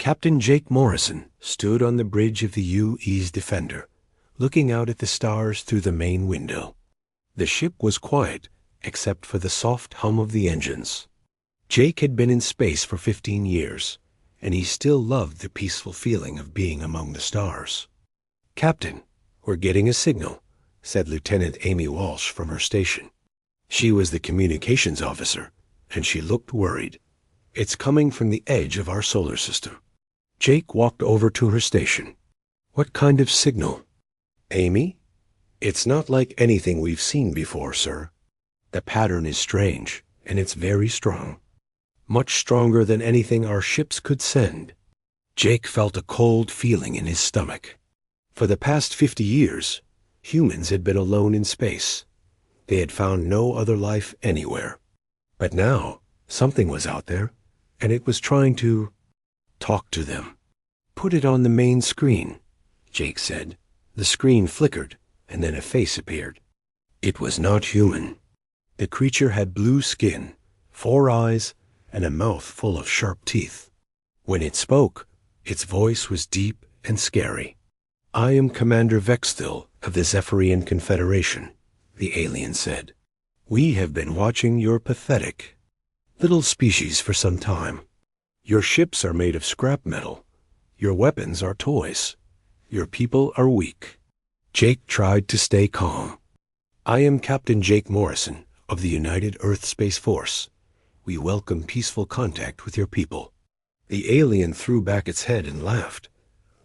Captain Jake Morrison stood on the bridge of the UE's Defender, looking out at the stars through the main window. The ship was quiet, except for the soft hum of the engines. Jake had been in space for 15 years, and he still loved the peaceful feeling of being among the stars. "Captain, we're getting a signal," said Lieutenant Amy Walsh from her station. She was the communications officer, and she looked worried. "It's coming from the edge of our solar system." Jake walked over to her station. "What kind of signal?" "Amy, it's not like anything we've seen before, sir. The pattern is strange, and it's very strong. Much stronger than anything our ships could send." Jake felt a cold feeling in his stomach. For the past 50 years, humans had been alone in space. They had found no other life anywhere. But now, something was out there, and it was trying to talk to them. "Put it on the main screen," Jake said. The screen flickered, and then a face appeared. It was not human. The creature had blue skin, 4 eyes, and a mouth full of sharp teeth. When it spoke, its voice was deep and scary. "I am Commander Vextil of the Zephyrian Confederation," the alien said. "We have been watching your pathetic little species for some time. Your ships are made of scrap metal. Your weapons are toys. Your people are weak." Jake tried to stay calm. "I am Captain Jake Morrison of the United Earth Space Force. We welcome peaceful contact with your people." The alien threw back its head and laughed.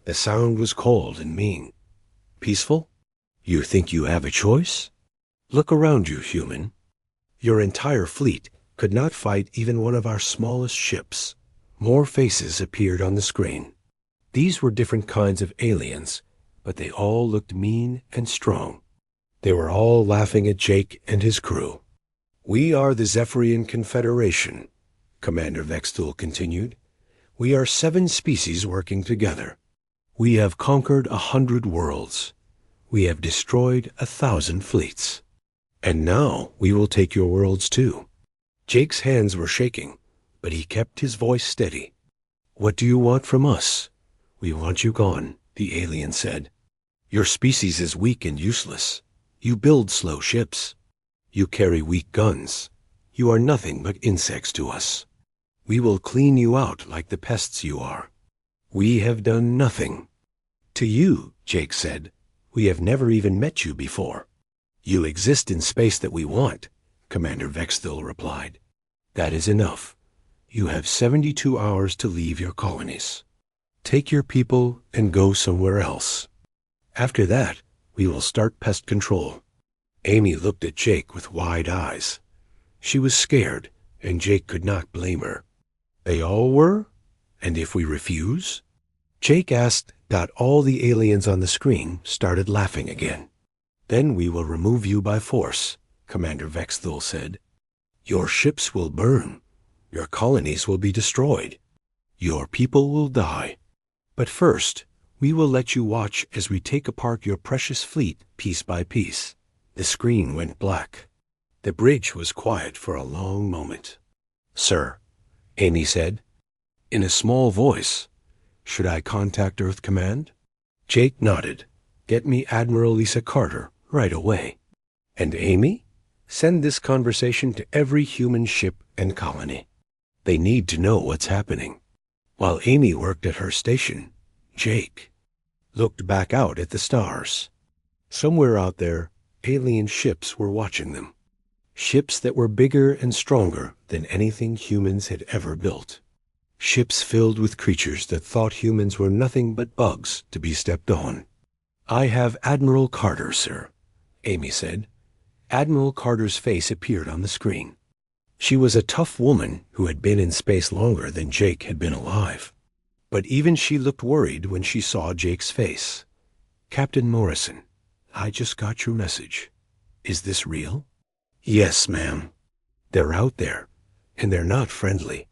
The sound was cold and mean. "Peaceful? You think you have a choice? Look around you, human. Your entire fleet could not fight even one of our smallest ships." More faces appeared on the screen. These were different kinds of aliens, but they all looked mean and strong. They were all laughing at Jake and his crew. "We are the Zephyrian Confederation," Commander Vextul continued. "We are 7 species working together. We have conquered 100 worlds. We have destroyed 1,000 fleets. And now we will take your worlds too." Jake's hands were shaking, but he kept his voice steady. "What do you want from us?" "We want you gone," the alien said. "Your species is weak and useless. You build slow ships. You carry weak guns. You are nothing but insects to us. We will clean you out like the pests you are. We have done nothing." "To you," Jake said, "we have never even met you before." "You exist in space that we want," Commander Vextil replied. "That is enough. You have 72 hours to leave your colonies. Take your people and go somewhere else. After that, we will start pest control." Amy looked at Jake with wide eyes. She was scared, and Jake could not blame her. "They all were? And if we refuse?" Jake asked that all the aliens on the screen started laughing again. "Then we will remove you by force," Commander Vexthul said. "Your ships will burn. Your colonies will be destroyed. Your people will die. But first, we will let you watch as we take apart your precious fleet piece by piece." The screen went black. The bridge was quiet for a long moment. "Sir," Amy said, in a small voice, "should I contact Earth Command?" Jake nodded. "Get me Admiral Lisa Carter right away. And Amy, send this conversation to every human ship and colony. They need to know what's happening." While Amy worked at her station, Jake looked back out at the stars. Somewhere out there, alien ships were watching them. Ships that were bigger and stronger than anything humans had ever built. Ships filled with creatures that thought humans were nothing but bugs to be stepped on. "I have Admiral Carter, sir," Amy said. Admiral Carter's face appeared on the screen. She was a tough woman who had been in space longer than Jake had been alive. But even she looked worried when she saw Jake's face. "Captain Morrison, I just got your message. Is this real?" "Yes, ma'am. They're out there, and they're not friendly.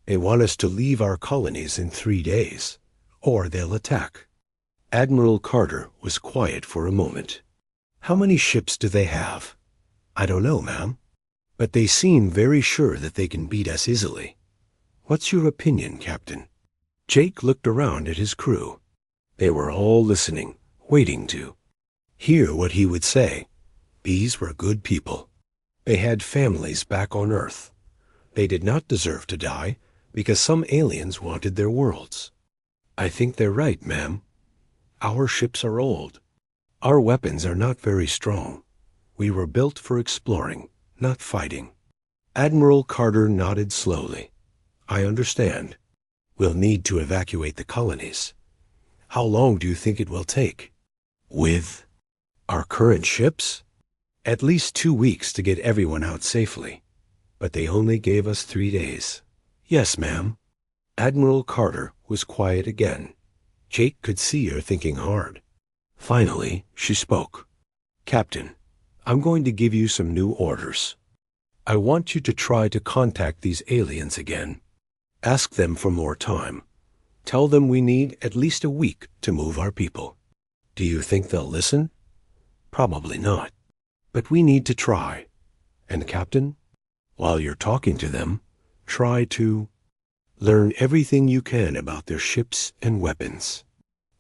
They want us to leave our colonies in 3 days, or they'll attack." Admiral Carter was quiet for a moment. "How many ships do they have?" "I don't know, ma'am. But they seem very sure that they can beat us easily. What's your opinion, Captain?" Jake looked around at his crew. They were all listening, waiting to hear what he would say. These were good people. They had families back on Earth. They did not deserve to die because some aliens wanted their worlds. I think they're right, ma'am. Our ships are old. Our weapons are not very strong. We were built for exploring, not fighting. Admiral Carter nodded slowly. I understand. We'll need to evacuate the colonies. How long do you think it will take? With our current ships? At least 2 weeks to get everyone out safely. But they only gave us 3 days. Yes, ma'am. Admiral Carter was quiet again. Jake could see her thinking hard. Finally, she spoke. Captain, I'm going to give you some new orders. I want you to try to contact these aliens again. Ask them for more time. Tell them we need at least a week to move our people. Do you think they'll listen? Probably not. But we need to try. And Captain, while you're talking to them, try to learn everything you can about their ships and weapons.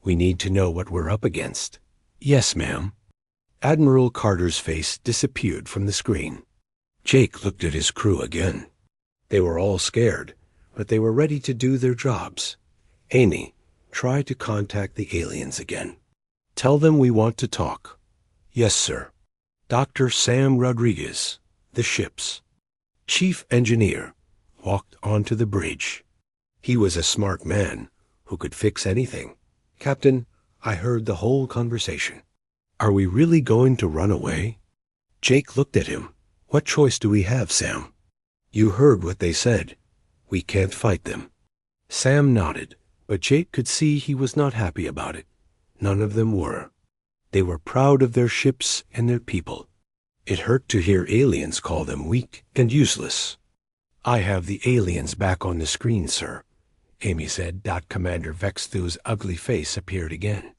We need to know what we're up against. Yes, ma'am. Admiral Carter's face disappeared from the screen. Jake looked at his crew again. They were all scared, but they were ready to do their jobs. Amy, try to contact the aliens again. Tell them we want to talk. Yes, sir. Dr. Sam Rodriguez, the ships. Chief engineer, walked onto the bridge. He was a smart man who could fix anything. Captain, I heard the whole conversation. Are we really going to run away? Jake looked at him. What choice do we have, Sam? You heard what they said. We can't fight them. Sam nodded, but Jake could see he was not happy about it. None of them were. They were proud of their ships and their people. It hurt to hear aliens call them weak and useless. I have the aliens back on the screen, sir, Amy said. Commander Vexthu's ugly face appeared again.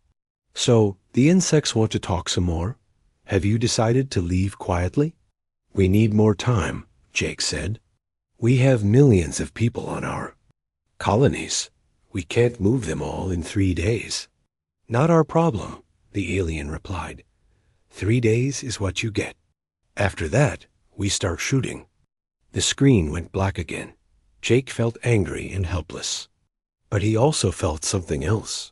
So, the insects want to talk some more? Have you decided to leave quietly? We need more time, Jake said. We have millions of people on our colonies. We can't move them all in 3 days. Not our problem, the alien replied. 3 days is what you get. After that, we start shooting. The screen went black again. Jake felt angry and helpless. But he also felt something else.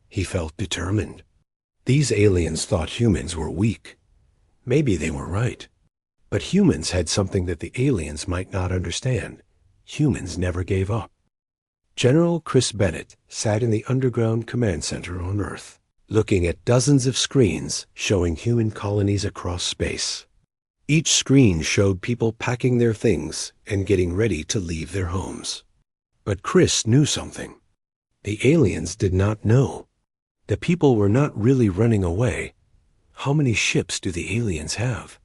He felt determined. These aliens thought humans were weak. Maybe they were right. But humans had something that the aliens might not understand. Humans never gave up. General Chris Bennett sat in the underground command center on Earth, looking at dozens of screens showing human colonies across space. Each screen showed people packing their things and getting ready to leave their homes. But Chris knew something. The aliens did not know. The people were not really running away. How many ships do the aliens have?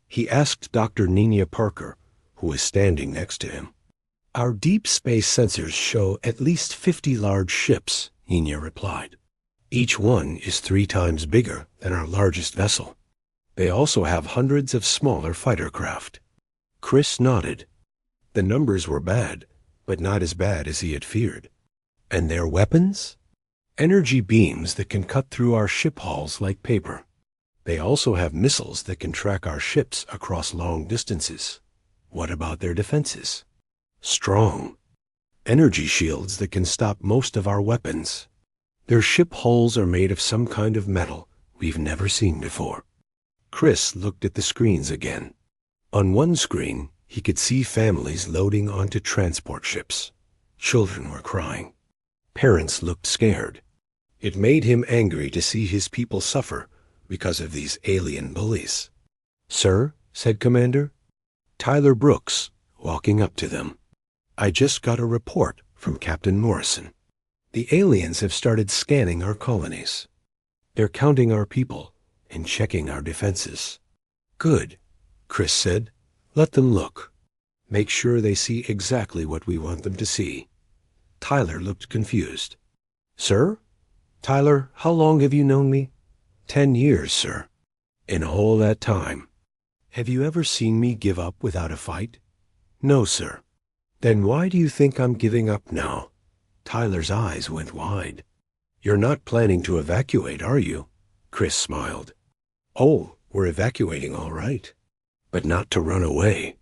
He asked Dr. Nina Parker, who was standing next to him. Our deep space sensors show at least 50 large ships, Nina replied. Each one is 3 times bigger than our largest vessel. They also have hundreds of smaller fighter craft. Chris nodded. The numbers were bad, but not as bad as he had feared. And their weapons? Energy beams that can cut through our ship hulls like paper. They also have missiles that can track our ships across long distances. What about their defenses? Strong. Energy shields that can stop most of our weapons. Their ship hulls are made of some kind of metal we've never seen before. Chris looked at the screens again. On one screen, he could see families loading onto transport ships. Children were crying. Parents looked scared. It made him angry to see his people suffer because of these alien bullies. Sir, said Commander. Tyler Brooks, walking up to them. I just got a report from Captain Morrison. The aliens have started scanning our colonies. They're counting our people and checking our defenses. Good, Chris said. Let them look. Make sure they see exactly what we want them to see. Tyler looked confused. Sir? Tyler, how long have you known me? 10 years, sir. In all that time, have you ever seen me give up without a fight? No, sir. Then why do you think I'm giving up now? Tyler's eyes went wide. You're not planning to evacuate, are you? Chris smiled. Oh, we're evacuating all right. But not to run away.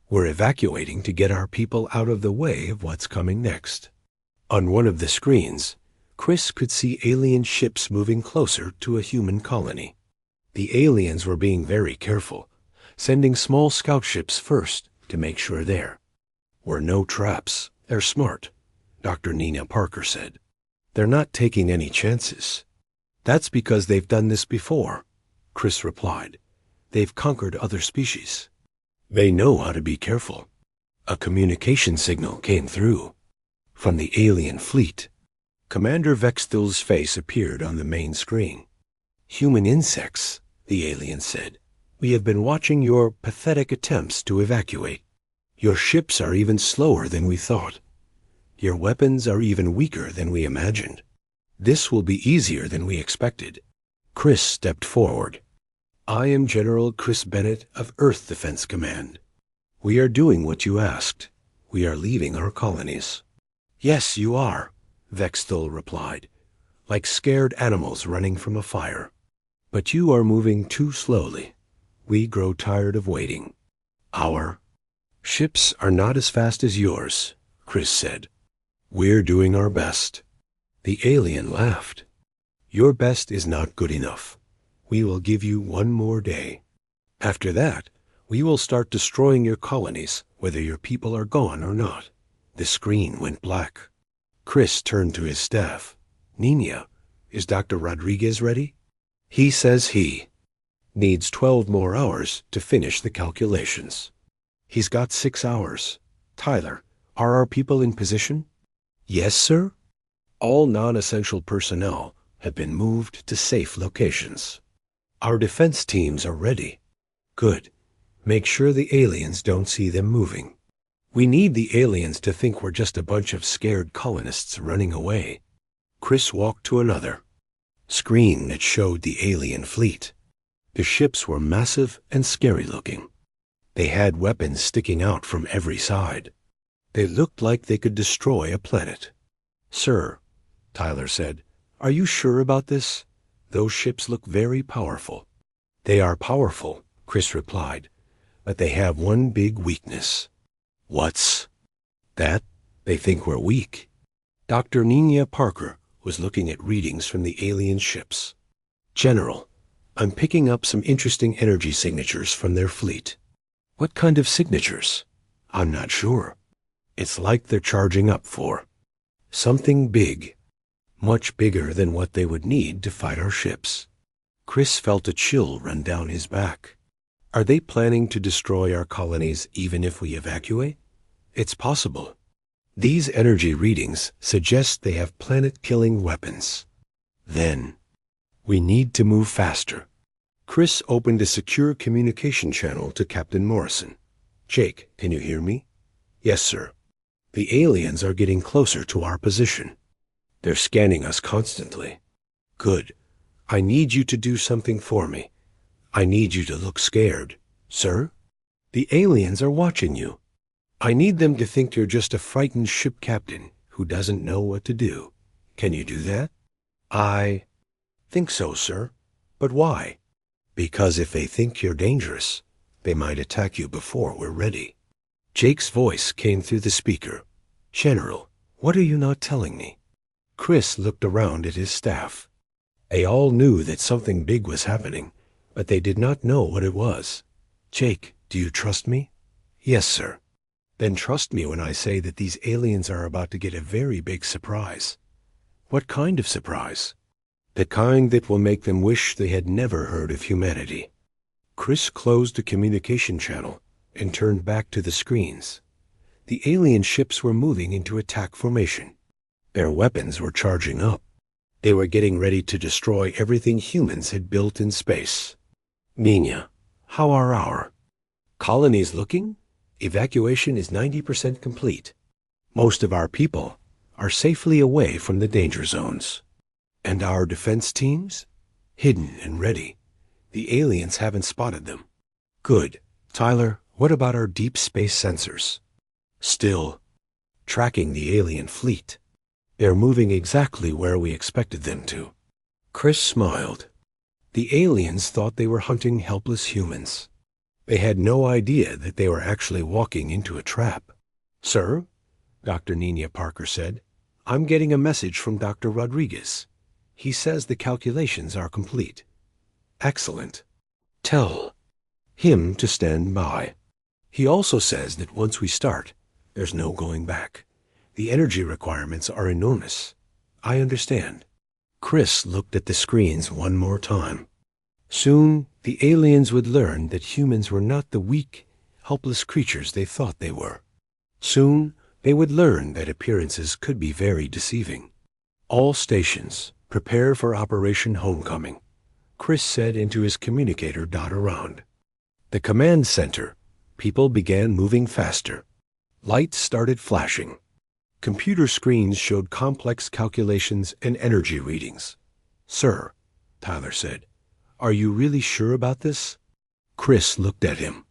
We're evacuating to get our people out of the way of what's coming next. On one of the screens, Chris could see alien ships moving closer to a human colony. The aliens were being very careful, sending small scout ships first to make sure there were no traps. They're smart, Dr. Nina Parker said. They're not taking any chances. That's because they've done this before, Chris replied. They've conquered other species. They know how to be careful. A communication signal came through from the alien fleet. Commander Vextil's face appeared on the main screen. Human insects, the alien said. We have been watching your pathetic attempts to evacuate. Your ships are even slower than we thought. Your weapons are even weaker than we imagined. This will be easier than we expected. Chris stepped forward. I am General Chris Bennett of Earth Defense Command. We are doing what you asked. We are leaving our colonies. Yes, you are, Vextil replied, like scared animals running from a fire. But you are moving too slowly. We grow tired of waiting. Our ships are not as fast as yours, Chris said. We're doing our best. The alien laughed. Your best is not good enough. We will give you one more day. After that, we will start destroying your colonies, whether your people are gone or not. The screen went black. Chris turned to his staff. Nina, is Dr. Rodriguez ready? He says he needs 12 more hours to finish the calculations. He's got 6 hours. Tyler, are our people in position? Yes, sir. All non-essential personnel have been moved to safe locations. Our defense teams are ready. Good. Make sure the aliens don't see them moving. We need the aliens to think we're just a bunch of scared colonists running away. Chris walked to another screen that showed the alien fleet. The ships were massive and scary-looking. They had weapons sticking out from every side. They looked like they could destroy a planet. Sir, Tyler said, are you sure about this? Those ships look very powerful. They are powerful, Chris replied, but they have one big weakness. What's that? They think we're weak. Dr. Nina Parker was looking at readings from the alien ships. General, I'm picking up some interesting energy signatures from their fleet. What kind of signatures? I'm not sure. It's like they're charging up for something big, much bigger than what they would need to fight our ships. Chris felt a chill run down his back. Are they planning to destroy our colonies even if we evacuate? It's possible. These energy readings suggest they have planet-killing weapons. Then, we need to move faster. Chris opened a secure communication channel to Captain Morrison. Jake, can you hear me? Yes, sir. The aliens are getting closer to our position. They're scanning us constantly. Good. I need you to do something for me. I need you to look scared. Sir? The aliens are watching you. I need them to think you're just a frightened ship captain who doesn't know what to do. Can you do that? I think so, sir. But why? Because if they think you're dangerous, they might attack you before we're ready. Jake's voice came through the speaker. General, what are you not telling me? Chris looked around at his staff. They all knew that something big was happening, but they did not know what it was. Jake, do you trust me? Yes, sir. Then trust me when I say that these aliens are about to get a very big surprise. What kind of surprise? The kind that will make them wish they had never heard of humanity. Chris closed the communication channel and turned back to the screens. The alien ships were moving into attack formation. Their weapons were charging up. They were getting ready to destroy everything humans had built in space. Nina, how are our colonies looking? Evacuation is 90% complete. Most of our people are safely away from the danger zones. And our defense teams? Hidden and ready. The aliens haven't spotted them. Good. Tyler, what about our deep space sensors? Still tracking the alien fleet. They're moving exactly where we expected them to. Chris smiled. The aliens thought they were hunting helpless humans. They had no idea that they were actually walking into a trap. "Sir," Dr. Nina Parker said, "I'm getting a message from Dr. Rodriguez. He says the calculations are complete." "Excellent. Tell him to stand by. He also says that once we start, there's no going back. The energy requirements are enormous." "I understand." Chris looked at the screens one more time. Soon, the aliens would learn that humans were not the weak, helpless creatures they thought they were. Soon, they would learn that appearances could be very deceiving. "All stations, prepare for Operation Homecoming," Chris said into his communicator dot around. The command center, people began moving faster. Lights started flashing. Computer screens showed complex calculations and energy readings. "Sir," Tyler said, "are you really sure about this?" Chris looked at him.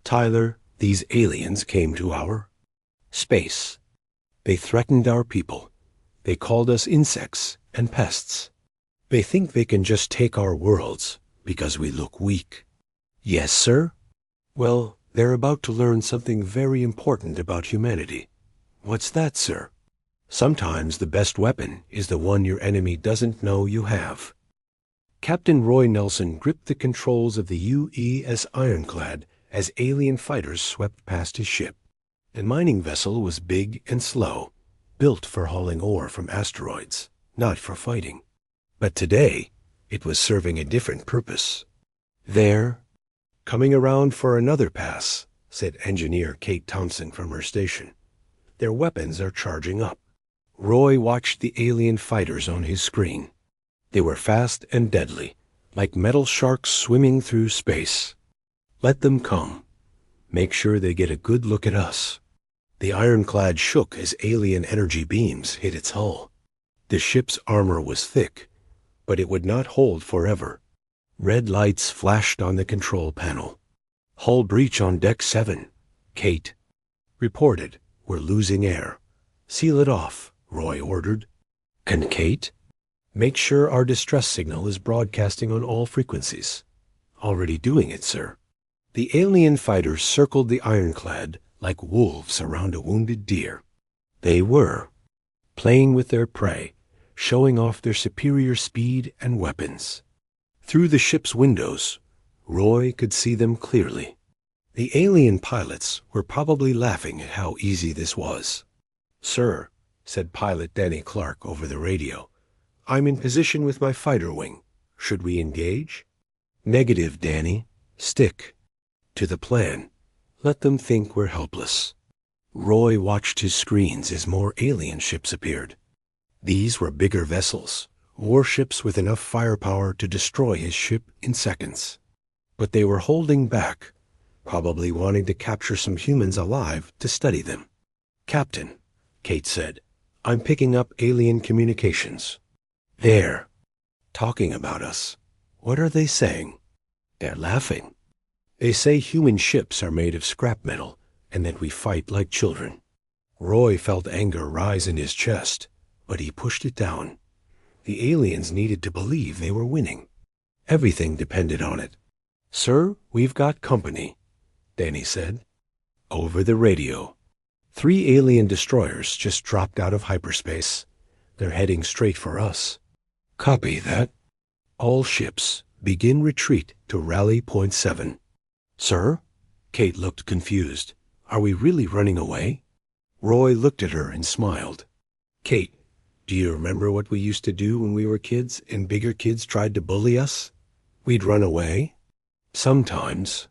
"Tyler, these aliens came to our space. They threatened our people. They called us insects and pests. They think they can just take our worlds because we look weak." "Yes, sir?" "Well, they're about to learn something very important about humanity." "What's that, sir?" "Sometimes the best weapon is the one your enemy doesn't know you have." Captain Roy Nelson gripped the controls of the UES Ironclad as alien fighters swept past his ship. The mining vessel was big and slow, built for hauling ore from asteroids, not for fighting. But today, it was serving a different purpose. "There, coming around for another pass," said Engineer Kate Thompson from her station. "Their weapons are charging up." Roy watched the alien fighters on his screen. They were fast and deadly, like metal sharks swimming through space. "Let them come. Make sure they get a good look at us." The ironclad shook as alien energy beams hit its hull. The ship's armor was thick, but it would not hold forever. Red lights flashed on the control panel. "Hull breach on deck 7, Kate." "Reported. We're losing air." "Seal it off," Roy ordered. "And Kate? Make sure our distress signal is broadcasting on all frequencies." "Already doing it, sir." The alien fighters circled the ironclad like wolves around a wounded deer. They were, playing with their prey, showing off their superior speed and weapons. Through the ship's windows, Roy could see them clearly. The alien pilots were probably laughing at how easy this was. "Sir," said pilot Danny Clark over the radio, "I'm in position with my fighter wing. Should we engage?" "Negative, Danny. Stick to the plan. Let them think we're helpless." Roy watched his screens as more alien ships appeared. These were bigger vessels, warships with enough firepower to destroy his ship in seconds. But they were holding back, probably wanting to capture some humans alive to study them. "Captain," Kate said, "I'm picking up alien communications." "They're talking about us." "What are they saying?" "They're laughing. They say human ships are made of scrap metal and that we fight like children." Roy felt anger rise in his chest, but he pushed it down. The aliens needed to believe they were winning. Everything depended on it. "Sir, we've got company," Danny said. Over the radio. 3 alien destroyers just dropped out of hyperspace. They're heading straight for us. "Copy that. All ships, begin retreat to rally point 7. "Sir?" Kate looked confused. "Are we really running away?" Roy looked at her and smiled. "Kate, do you remember what we used to do when we were kids and bigger kids tried to bully us? We'd run away. Sometimes.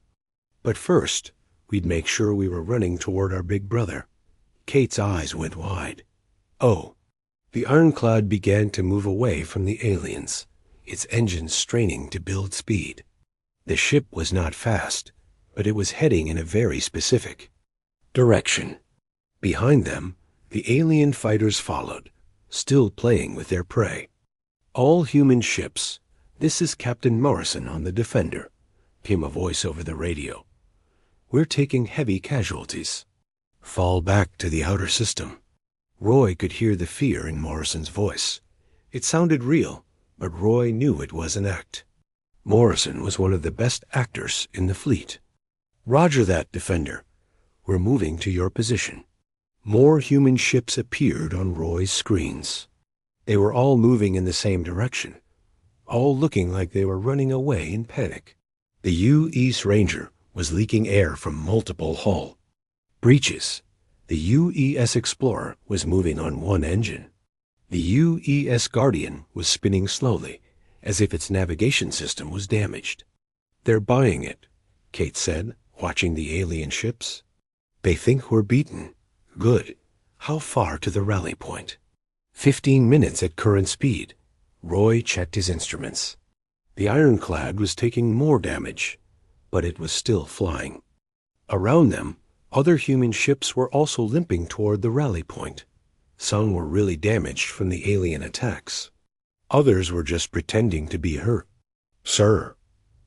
But first, we'd make sure we were running toward our big brother." Kate's eyes went wide. "Oh." The ironclad began to move away from the aliens, its engines straining to build speed. The ship was not fast, but it was heading in a very specific direction. Behind them, the alien fighters followed, still playing with their prey. "All human ships, this is Captain Morrison on the Defender," came a voice over the radio. "We're taking heavy casualties. Fall back to the outer system." Roy could hear the fear in Morrison's voice. It sounded real, but Roy knew it was an act. Morrison was one of the best actors in the fleet. Roger that, Defender. We're moving to your position. More human ships appeared on Roy's screens. They were all moving in the same direction, all looking like they were running away in panic. The U-East Ranger was leaking air from multiple hull breaches. The U.E.S. Explorer was moving on one engine. The U.E.S. Guardian was spinning slowly, as if its navigation system was damaged. They're buying it, Kate said, watching the alien ships. They think we're beaten. Good. How far to the rally point? 15 minutes at current speed. Roy checked his instruments. The ironclad was taking more damage, but it was still flying. Around them, other human ships were also limping toward the rally point. Some were really damaged from the alien attacks. Others were just pretending to be hurt. Sir,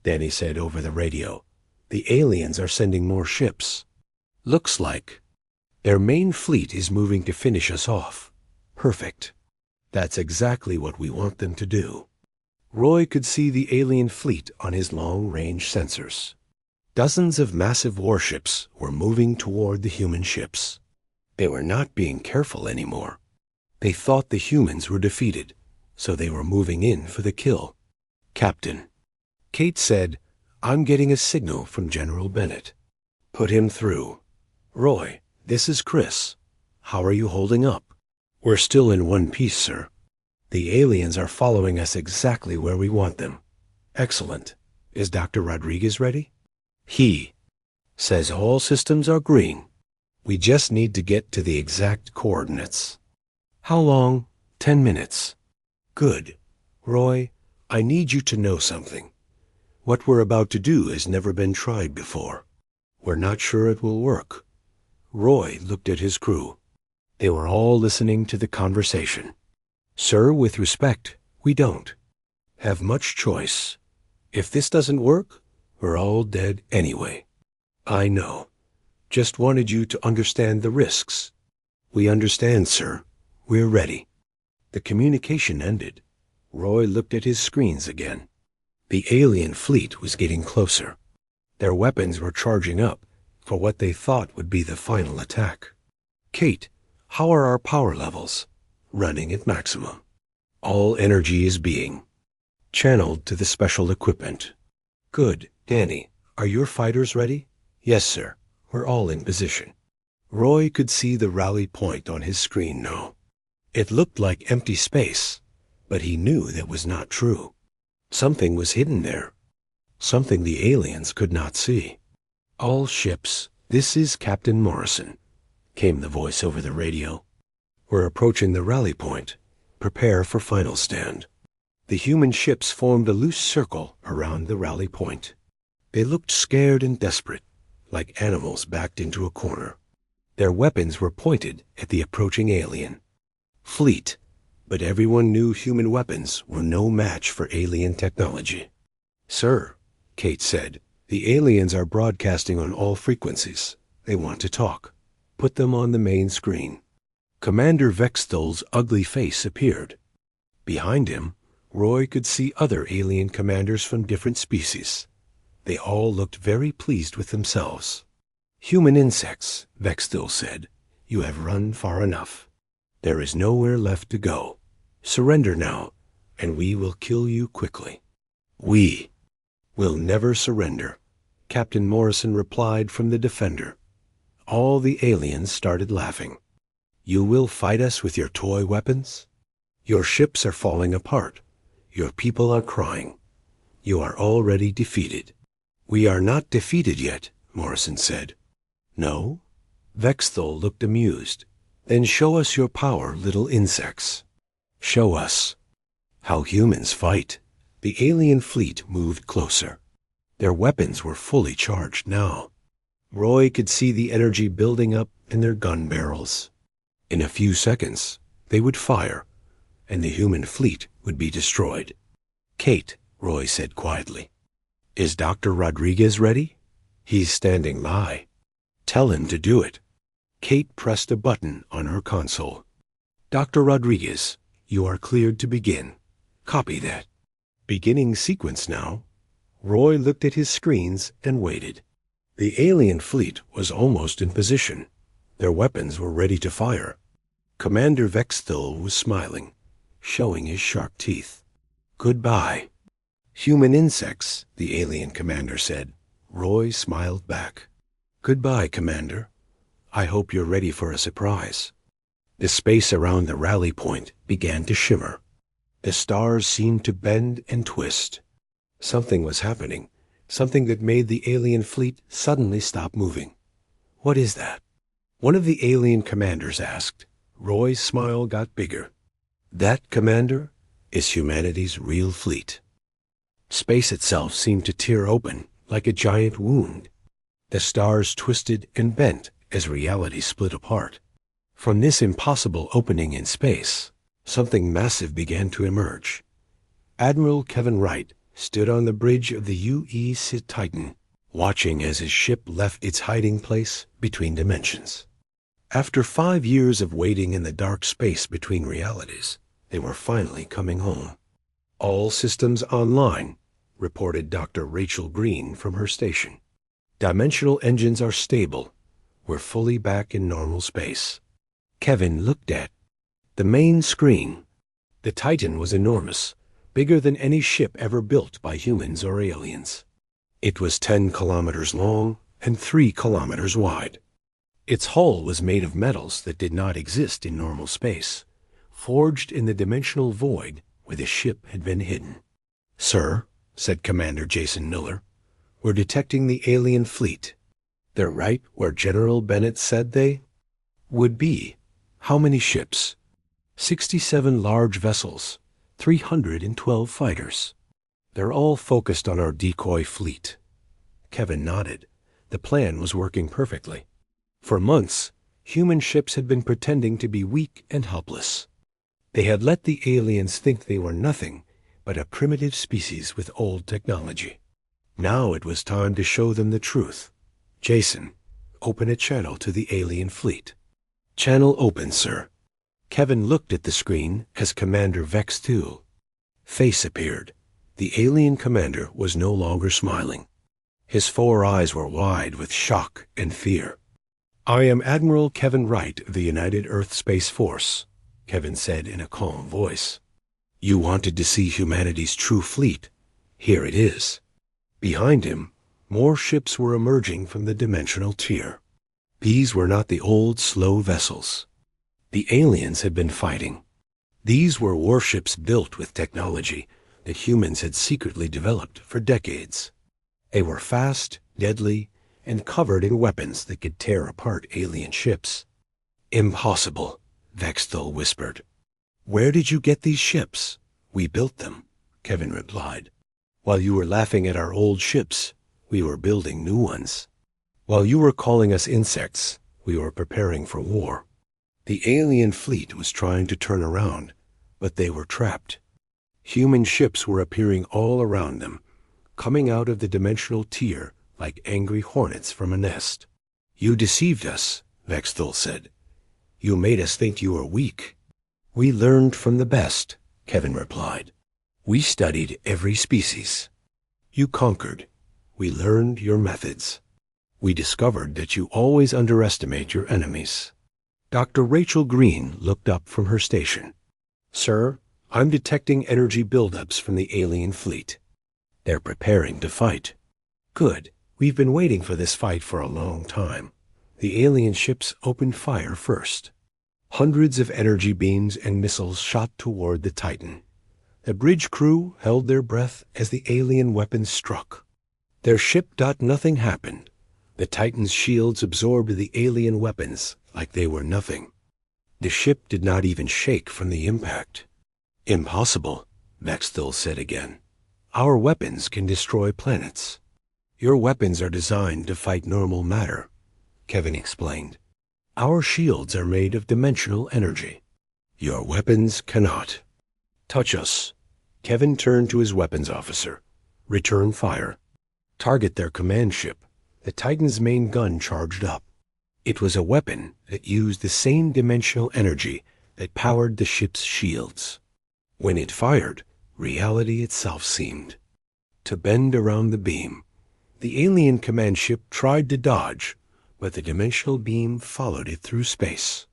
Danny said over the radio, the aliens are sending more ships. Looks like. Their main fleet is moving to finish us off. Perfect. That's exactly what we want them to do. Roy could see the alien fleet on his long-range sensors. Dozens of massive warships were moving toward the human ships. They were not being careful anymore. They thought the humans were defeated, so they were moving in for the kill. Captain, Kate said, I'm getting a signal from General Bennett. Put him through. Roy, this is Chris. How are you holding up? We're still in one piece, sir. The aliens are following us exactly where we want them. Excellent. Is Dr. Rodriguez ready? He says all systems are green. We just need to get to the exact coordinates. How long? 10 minutes. Good. Roy, I need you to know something. What we're about to do has never been tried before. We're not sure it will work. Roy looked at his crew. They were all listening to the conversation. Sir, with respect, we don't have much choice. If this doesn't work, we're all dead anyway. I know. Just wanted you to understand the risks. We understand, sir. We're ready. The communication ended. Roy looked at his screens again. The alien fleet was getting closer. Their weapons were charging up for what they thought would be the final attack. Kate, how are our power levels? Running at maximum. All energy is being channeled to the special equipment. Good. Danny, are your fighters ready? Yes, sir. We're all in position. Roy could see the rally point on his screen now. It looked like empty space, but he knew that was not true. Something was hidden there. Something the aliens could not see. All ships, this is Captain Morrison, came the voice over the radio. We're approaching the rally point. Prepare for final stand. The human ships formed a loose circle around the rally point. They looked scared and desperate, like animals backed into a corner. Their weapons were pointed at the approaching alien fleet, but everyone knew human weapons were no match for alien technology. Sir, Kate said, the aliens are broadcasting on all frequencies. They want to talk. Put them on the main screen. Commander Vextol's ugly face appeared. Behind him, Roy could see other alien commanders from different species. They all looked very pleased with themselves. Human insects, Vextol said, you have run far enough. There is nowhere left to go. Surrender now, and we will kill you quickly. We will never surrender, Captain Morrison replied from the Defender. All the aliens started laughing. You will fight us with your toy weapons? Your ships are falling apart. Your people are crying. You are already defeated. We are not defeated yet, Morrison said. No? Vexthol looked amused. Then show us your power, little insects. Show us how humans fight. The alien fleet moved closer. Their weapons were fully charged now. Roy could see the energy building up in their gun barrels. In a few seconds, they would fire, and the human fleet would be destroyed. Kate, Roy said quietly, is Dr. Rodriguez ready? He's standing by. Tell him to do it. Kate pressed a button on her console. Dr. Rodriguez, you are cleared to begin. Copy that. Beginning sequence now. Roy looked at his screens and waited. The alien fleet was almost in position. Their weapons were ready to fire. Commander Vexthul was smiling, showing his sharp teeth. Goodbye. Human insects, the alien commander said. Roy smiled back. Goodbye, Commander. I hope you're ready for a surprise. The space around the rally point began to shimmer. The stars seemed to bend and twist. Something was happening, something that made the alien fleet suddenly stop moving. What is that? One of the alien commanders asked. Roy's smile got bigger. That, Commander, is humanity's real fleet. Space itself seemed to tear open like a giant wound. The stars twisted and bent as reality split apart. From this impossible opening in space, something massive began to emerge. Admiral Kevin Wright stood on the bridge of the UE Titan, watching as his ship left its hiding place between dimensions. After 5 years of waiting in the dark space between realities, they were finally coming home. All systems online, reported Dr. Rachel Green from her station. Dimensional engines are stable. We're fully back in normal space. Kevin looked at the main screen. The Titan was enormous, bigger than any ship ever built by humans or aliens. It was 10 kilometers long and 3 kilometers wide. Its hull was made of metals that did not exist in normal space, forged in the dimensional void where the ship had been hidden. Sir, said Commander Jason Miller, we're detecting the alien fleet. They're right where General Bennett said they would be. How many ships? 67 large vessels, 312 fighters. They're all focused on our decoy fleet. Kevin nodded. The plan was working perfectly. For months, human ships had been pretending to be weak and helpless. They had let the aliens think they were nothing but a primitive species with old technology. Now it was time to show them the truth. Jason, open a channel to the alien fleet. Channel open, sir. Kevin looked at the screen as Commander Vexthul. Face appeared. The alien commander was no longer smiling. His 4 eyes were wide with shock and fear. I am Admiral Kevin Wright of the United Earth Space Force, Kevin said in a calm voice. You wanted to see humanity's true fleet. Here it is. Behind him, more ships were emerging from the dimensional tier. These were not the old, slow vessels. The aliens had been fighting. These were warships built with technology that humans had secretly developed for decades. They were fast, deadly, and covered in weapons that could tear apart alien ships. Impossible, Vexthul whispered. Where did you get these ships? We built them, Kevin replied. While you were laughing at our old ships, we were building new ones. While you were calling us insects, we were preparing for war. The alien fleet was trying to turn around, but they were trapped. Human ships were appearing all around them, coming out of the dimensional tier like angry hornets from a nest. You deceived us, Vexthul said. You made us think you were weak. We learned from the best, Kevin replied. We studied every species. You conquered. We learned your methods. We discovered that you always underestimate your enemies. Dr. Rachel Green looked up from her station. Sir, I'm detecting energy buildups from the alien fleet. They're preparing to fight. Good. We've been waiting for this fight for a long time. The alien ships opened fire first. Hundreds of energy beams and missiles shot toward the Titan. The bridge crew held their breath as the alien weapons struck. Their ship thought nothing happened. The Titan's shields absorbed the alien weapons like they were nothing. The ship did not even shake from the impact. Impossible, Vexthul said again. Our weapons can destroy planets. Your weapons are designed to fight normal matter, Kevin explained. Our shields are made of dimensional energy. Your weapons cannot. Touch us. Kevin turned to his weapons officer. Return fire. Target their command ship. The Titan's main gun charged up. It was a weapon that used the same dimensional energy that powered the ship's shields. When it fired, reality itself seemed to bend around the beam. The alien command ship tried to dodge, but the dimensional beam followed it through space.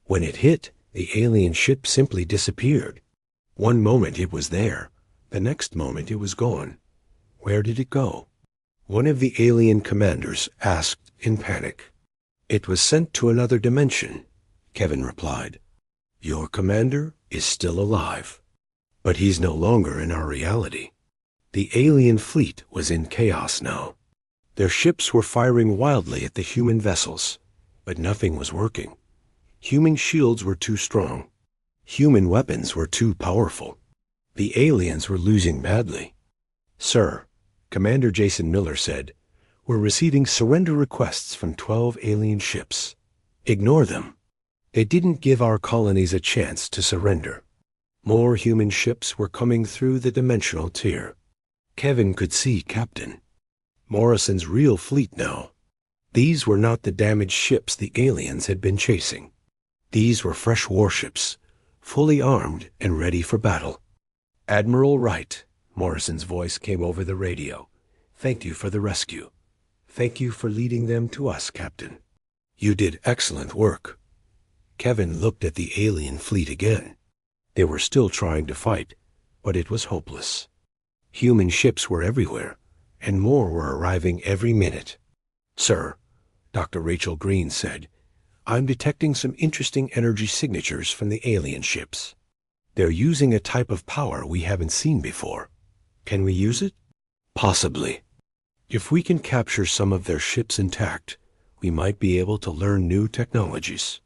When it hit, the alien ship simply disappeared. One moment it was there, the next moment it was gone. Where did it go? One of the alien commanders asked in panic. It was sent to another dimension, Kevin replied. Your commander is still alive, but he's no longer in our reality. The alien fleet was in chaos now. Their ships were firing wildly at the human vessels, but nothing was working. Human shields were too strong. Human weapons were too powerful. The aliens were losing badly. Sir, Commander Jason Miller said, we're receiving surrender requests from 12 alien ships. Ignore them. They didn't give our colonies a chance to surrender. More human ships were coming through the dimensional tier. Kevin could see Captain Morrison's real fleet now. These were not the damaged ships the aliens had been chasing. These were fresh warships, fully armed and ready for battle. Admiral Wright, Morrison's voice came over the radio. Thank you for the rescue. Thank you for leading them to us, Captain. You did excellent work. Kevin looked at the alien fleet again. They were still trying to fight, but it was hopeless. Human ships were everywhere, and more were arriving every minute. Sir, Dr. Rachel Green said, I'm detecting some interesting energy signatures from the alien ships. They're using a type of power we haven't seen before. Can we use it? Possibly. If we can capture some of their ships intact, we might be able to learn new technologies.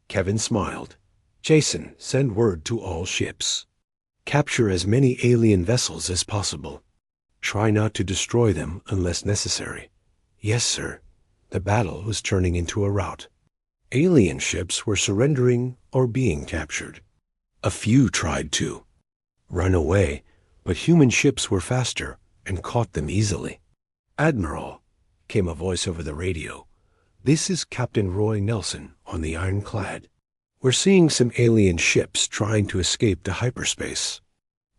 Kevin smiled. Jason, send word to all ships. Capture as many alien vessels as possible. Try not to destroy them unless necessary. Yes, sir. The battle was turning into a rout. Alien ships were surrendering or being captured. A few tried to run away, but human ships were faster and caught them easily. Admiral, came a voice over the radio. This is Captain Roy Nelson on the Ironclad. We're seeing some alien ships trying to escape to hyperspace.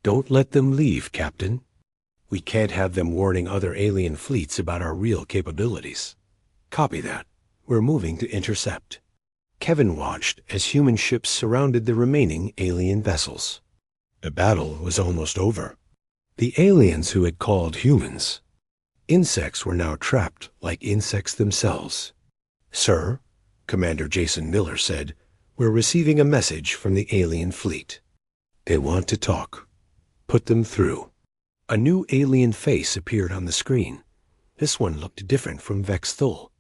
Don't let them leave, Captain. We can't have them warning other alien fleets about our real capabilities. Copy that. We're moving to intercept. Kevin watched as human ships surrounded the remaining alien vessels. The battle was almost over. The aliens who had called humans. Insects were now trapped like insects themselves. Sir, Commander Jason Miller said, we're receiving a message from the alien fleet. They want to talk. Put them through. A new alien face appeared on the screen. This one looked different from Vex Thul.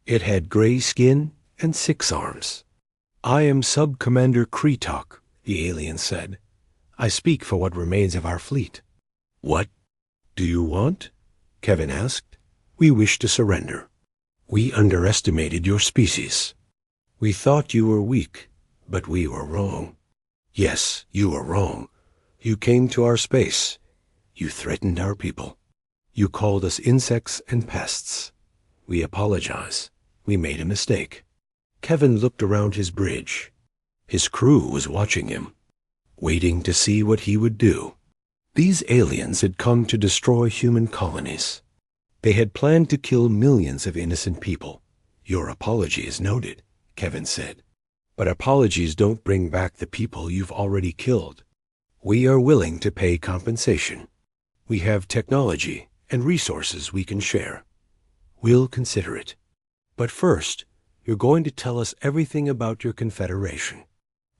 It had gray skin and 6 arms. I am Sub-Commander Kretok, the alien said. I speak for what remains of our fleet. What do you want? Kevin asked. We wish to surrender. We underestimated your species. We thought you were weak, but we were wrong. Yes, you were wrong. You came to our space. You threatened our people. You called us insects and pests. We apologize. We made a mistake. Kevin looked around his bridge. His crew was watching him, waiting to see what he would do. These aliens had come to destroy human colonies. They had planned to kill millions of innocent people. Your apology is noted, Kevin said. But apologies don't bring back the people you've already killed. We are willing to pay compensation. We have technology and resources we can share. We'll consider it. But first, you're going to tell us everything about your confederation.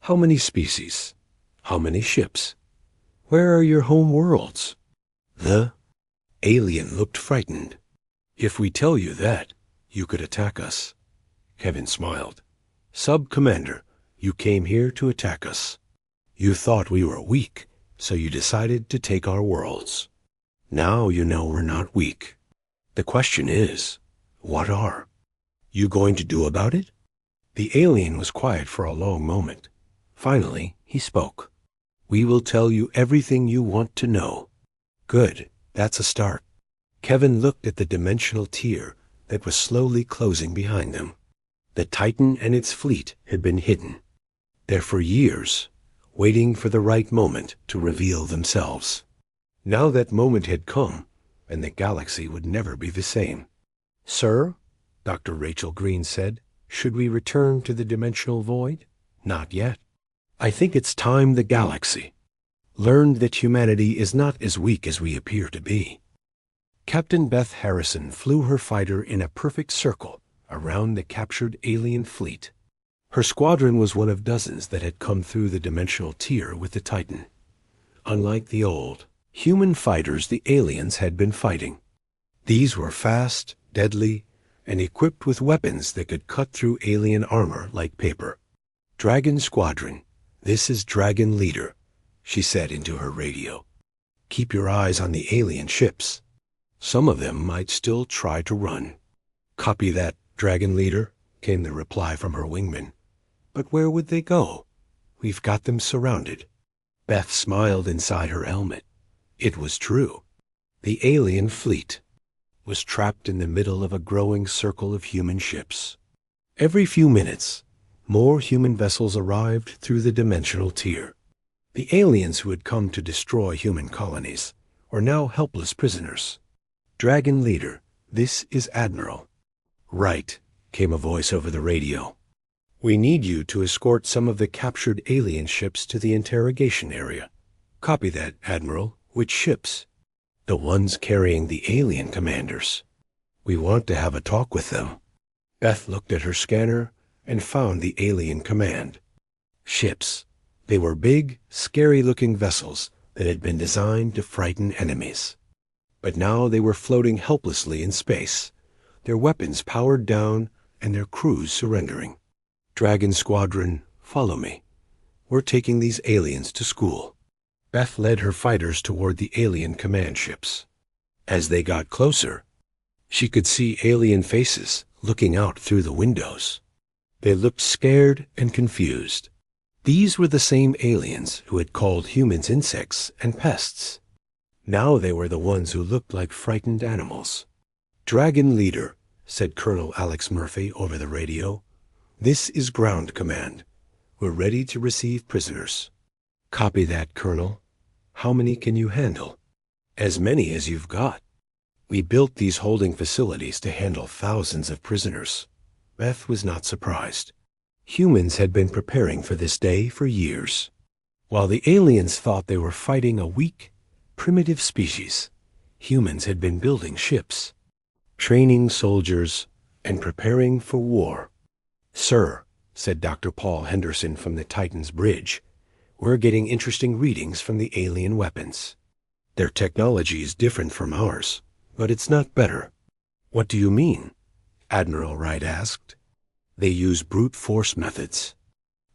How many species? How many ships? Where are your home worlds? The alien looked frightened. If we tell you that, you could attack us. Kevin smiled. Sub-Commander, you came here to attack us. You thought we were weak, so you decided to take our worlds. Now you know we're not weak. The question is, what are you going to do about it? The alien was quiet for a long moment. Finally, he spoke. We will tell you everything you want to know. Good, that's a start. Kevin looked at the dimensional tier that was slowly closing behind them. The Titan and its fleet had been hidden. there for years, waiting for the right moment to reveal themselves. Now that moment had come, and the galaxy would never be the same. "Sir," Dr. Rachel Green said, "should we return to the dimensional void?" "Not yet. I think it's time the galaxy learned that humanity is not as weak as we appear to be." Captain Beth Harrison flew her fighter in a perfect circle around the captured alien fleet. Her squadron was one of dozens that had come through the dimensional tier with the Titan. Unlike the old human fighters the aliens had been fighting, these were fast, deadly, and equipped with weapons that could cut through alien armor like paper. "Dragon Squadron, this is Dragon Leader," she said into her radio. "Keep your eyes on the alien ships. Some of them might still try to run." "Copy that, Dragon Leader," came the reply from her wingman. "But where would they go? We've got them surrounded." Beth smiled inside her helmet. It was true. The alien fleet was trapped in the middle of a growing circle of human ships. Every few minutes, more human vessels arrived through the dimensional tier. The aliens who had come to destroy human colonies were now helpless prisoners. "Dragon Leader, this is Admiral." "Right," came a voice over the radio. "We need you to escort some of the captured alien ships to the interrogation area." "Copy that, Admiral. Which ships?" "The ones carrying the alien commanders. We want to have a talk with them." Beth looked at her scanner and found the alien command. Ships. They were big, scary-looking vessels that had been designed to frighten enemies. But now they were floating helplessly in space, their weapons powered down and their crews surrendering. "Dragon Squadron, follow me. We're taking these aliens to school." Beth led her fighters toward the alien command ships. As they got closer, she could see alien faces looking out through the windows. They looked scared and confused. These were the same aliens who had called humans insects and pests. Now they were the ones who looked like frightened animals. "Dragon Leader," said Colonel Alex Murphy over the radio. "This is Ground Command. We're ready to receive prisoners." "Copy that, Colonel. How many can you handle?" "As many as you've got. We built these holding facilities to handle thousands of prisoners." Beth was not surprised. Humans had been preparing for this day for years. While the aliens thought they were fighting a weak, primitive species, humans had been building ships, training soldiers, and preparing for war. "Sir," said Dr. Paul Henderson from the Titan's bridge, "we're getting interesting readings from the alien weapons. Their technology is different from ours, but it's not better." "What do you mean?" Admiral Wright asked. "They use brute force methods.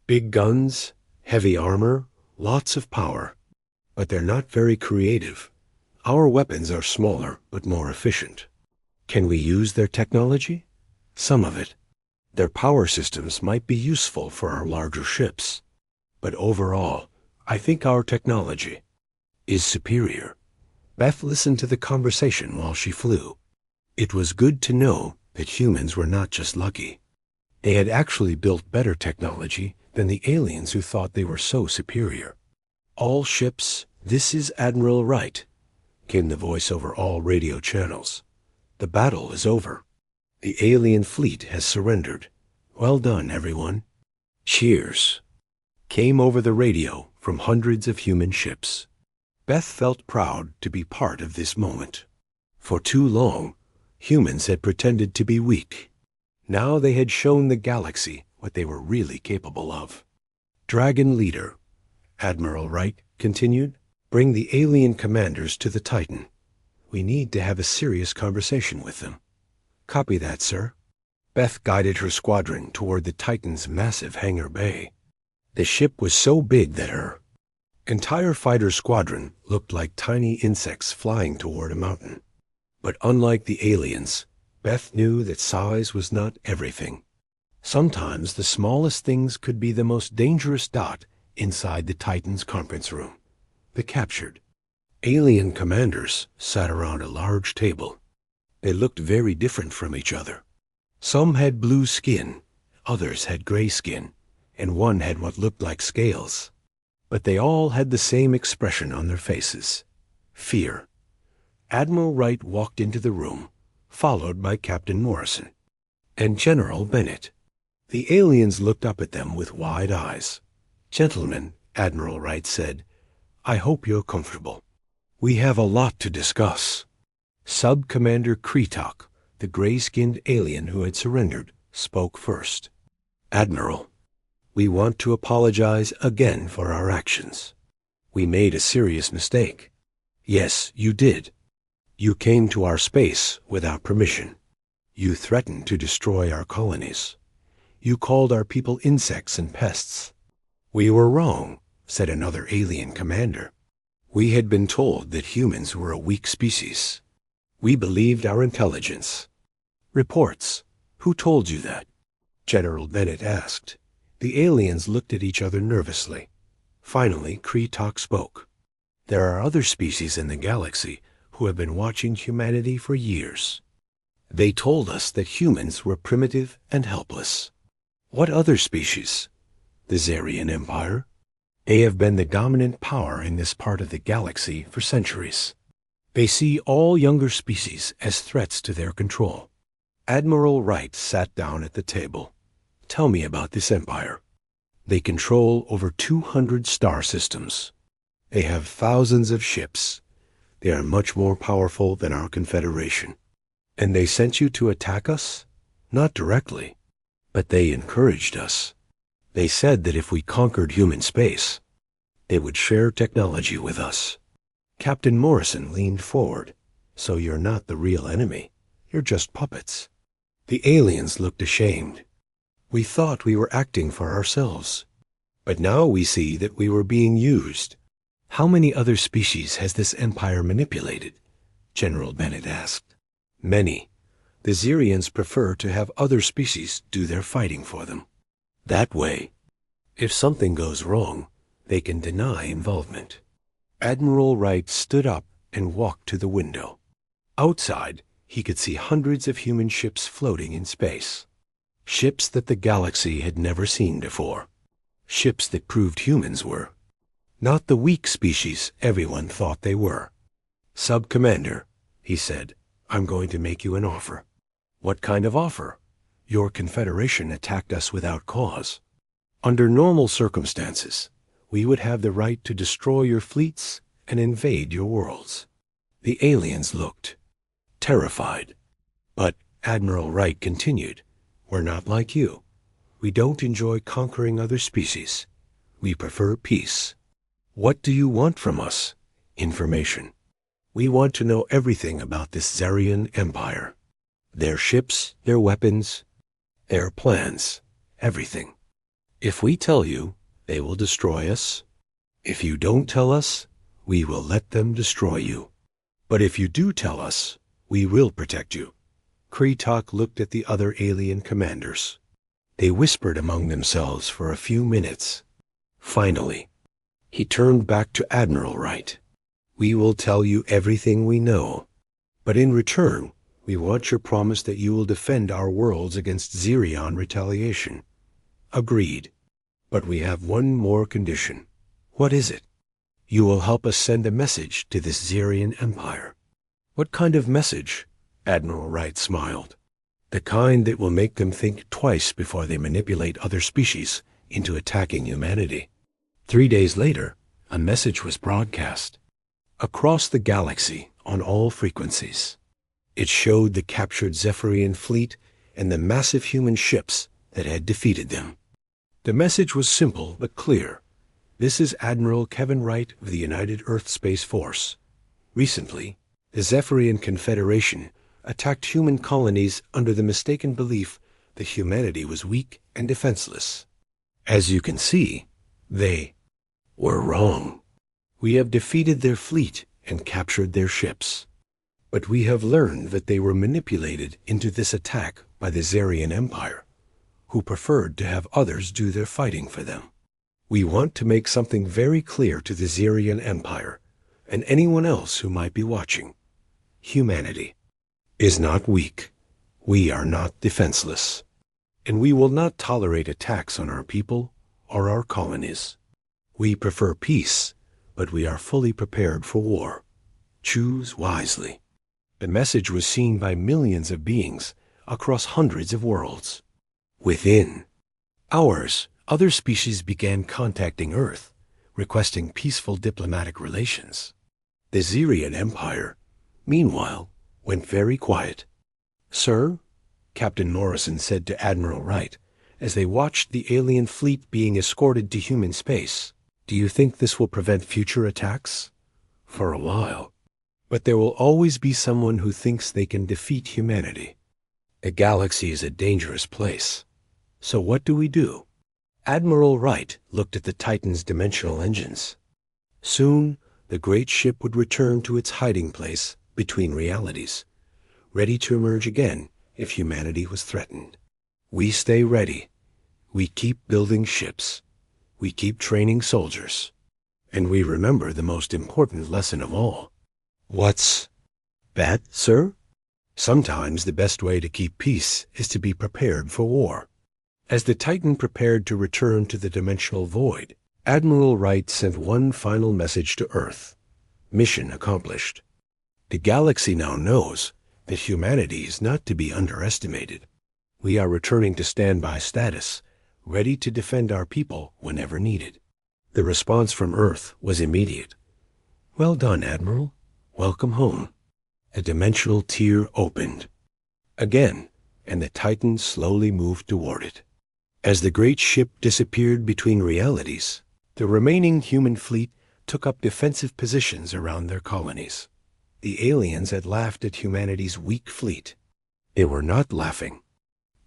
Big guns, heavy armor, lots of power. But they're not very creative. Our weapons are smaller but more efficient." "Can we use their technology?" "Some of it. Their power systems might be useful for our larger ships. But overall, I think our technology is superior." Beth listened to the conversation while she flew. It was good to know that humans were not just lucky. They had actually built better technology than the aliens who thought they were so superior. "All ships, this is Admiral Wright," came the voice over all radio channels. "The battle is over. The alien fleet has surrendered. Well done, everyone." "Cheers," came over the radio from hundreds of human ships. Beth felt proud to be part of this moment. For too long, humans had pretended to be weak. Now they had shown the galaxy what they were really capable of. "Dragon Leader," Admiral Wright continued, "bring the alien commanders to the Titan. We need to have a serious conversation with them." "Copy that, sir." Beth guided her squadron toward the Titan's massive hangar bay. The ship was so big that her entire fighter squadron looked like tiny insects flying toward a mountain. But unlike the aliens, Beth knew that size was not everything. Sometimes the smallest things could be the most dangerous dot inside the Titan's conference room. The captured alien commanders sat around a large table. They looked very different from each other. Some had blue skin, others had gray skin, and one had what looked like scales. But they all had the same expression on their faces: fear. Admiral Wright walked into the room, followed by Captain Morrison and General Bennett. The aliens looked up at them with wide eyes. "Gentlemen," Admiral Wright said, "I hope you're comfortable. We have a lot to discuss." Sub-Commander Kretok, the gray-skinned alien who had surrendered, spoke first. "Admiral, we want to apologize again for our actions. We made a serious mistake." "Yes, you did. You came to our space without permission. You threatened to destroy our colonies. You called our people insects and pests." "We were wrong," said another alien commander. "We had been told that humans were a weak species. We believed our intelligence." "Reports. Who told you that?" General Bennett asked. The aliens looked at each other nervously. Finally, Kretok spoke. "There are other species in the galaxy who have been watching humanity for years. They told us that humans were primitive and helpless." "What other species?" "The Zarian Empire. They have been the dominant power in this part of the galaxy for centuries. They see all younger species as threats to their control." Admiral Wright sat down at the table. "Tell me about this empire." "They control over 200 star systems. They have thousands of ships. They are much more powerful than our Confederation." "And they sent you to attack us?" "Not directly, but they encouraged us. They said that if we conquered human space, they would share technology with us." Captain Morrison leaned forward. "So you're not the real enemy. You're just puppets." The aliens looked ashamed. "We thought we were acting for ourselves, but now we see that we were being used." "How many other species has this empire manipulated?" General Bennett asked. "Many. The Zirians prefer to have other species do their fighting for them. That way, if something goes wrong, they can deny involvement." Admiral Wright stood up and walked to the window. Outside, he could see hundreds of human ships floating in space. Ships that the galaxy had never seen before. Ships that proved humans were not the weak species everyone thought they were. "Sub-Commander," he said, "I'm going to make you an offer." "What kind of offer?" "Your Confederation attacked us without cause. Under normal circumstances, we would have the right to destroy your fleets and invade your worlds." The aliens looked terrified. But Admiral Wright continued, "We're not like you. We don't enjoy conquering other species. We prefer peace." "What do you want from us?" "Information. We want to know everything about this Zarian Empire. Their ships, their weapons, their plans, everything. If we tell you, they will destroy us. If you don't tell us, we will let them destroy you. But if you do tell us, we will protect you." Kretok looked at the other alien commanders. They whispered among themselves for a few minutes. Finally, he turned back to Admiral Wright. "We will tell you everything we know, but in return, we want your promise that you will defend our worlds against Zirion retaliation." "Agreed. But we have one more condition." "What is it?" "You will help us send a message to this Zirian Empire." "What kind of message?" Admiral Wright smiled. "The kind that will make them think twice before they manipulate other species into attacking humanity." 3 days later, a message was broadcast across the galaxy on all frequencies. It showed the captured Zephyrian fleet and the massive human ships that had defeated them. The message was simple but clear. "This is Admiral Kevin Wright of the United Earth Space Force. Recently, the Zephyrian Confederation attacked human colonies under the mistaken belief that humanity was weak and defenseless. As you can see, they were wrong. We have defeated their fleet and captured their ships. But we have learned that they were manipulated into this attack by the Zarian Empire, who preferred to have others do their fighting for them. We want to make something very clear to the Zarian Empire and anyone else who might be watching. Humanity is not weak. We are not defenseless. And we will not tolerate attacks on our people are our colonies. We prefer peace, but we are fully prepared for war. Choose wisely." The message was seen by millions of beings across hundreds of worlds. Within hours, other species began contacting Earth, requesting peaceful diplomatic relations. The Xerian Empire, meanwhile, went very quiet. "Sir," Captain Morrison said to Admiral Wright, as they watched the alien fleet being escorted to human space, "do you think this will prevent future attacks?" "For a while. But there will always be someone who thinks they can defeat humanity. A galaxy is a dangerous place. So what do we do?" Admiral Wright looked at the Titan's dimensional engines. Soon, the great ship would return to its hiding place between realities, ready to emerge again if humanity was threatened. We stay ready. We keep building ships. We keep training soldiers. And we remember the most important lesson of all. What's that, sir? Sometimes the best way to keep peace is to be prepared for war. As the Titan prepared to return to the dimensional void, Admiral Wright sent one final message to Earth. Mission accomplished. The galaxy now knows that humanity is not to be underestimated. We are returning to standby status, ready to defend our people whenever needed. The response from Earth was immediate. "Well done, Admiral. Welcome home." A dimensional tier opened. Again, and the Titan slowly moved toward it. As the great ship disappeared between realities, the remaining human fleet took up defensive positions around their colonies. The aliens had laughed at humanity's weak fleet. They were not laughing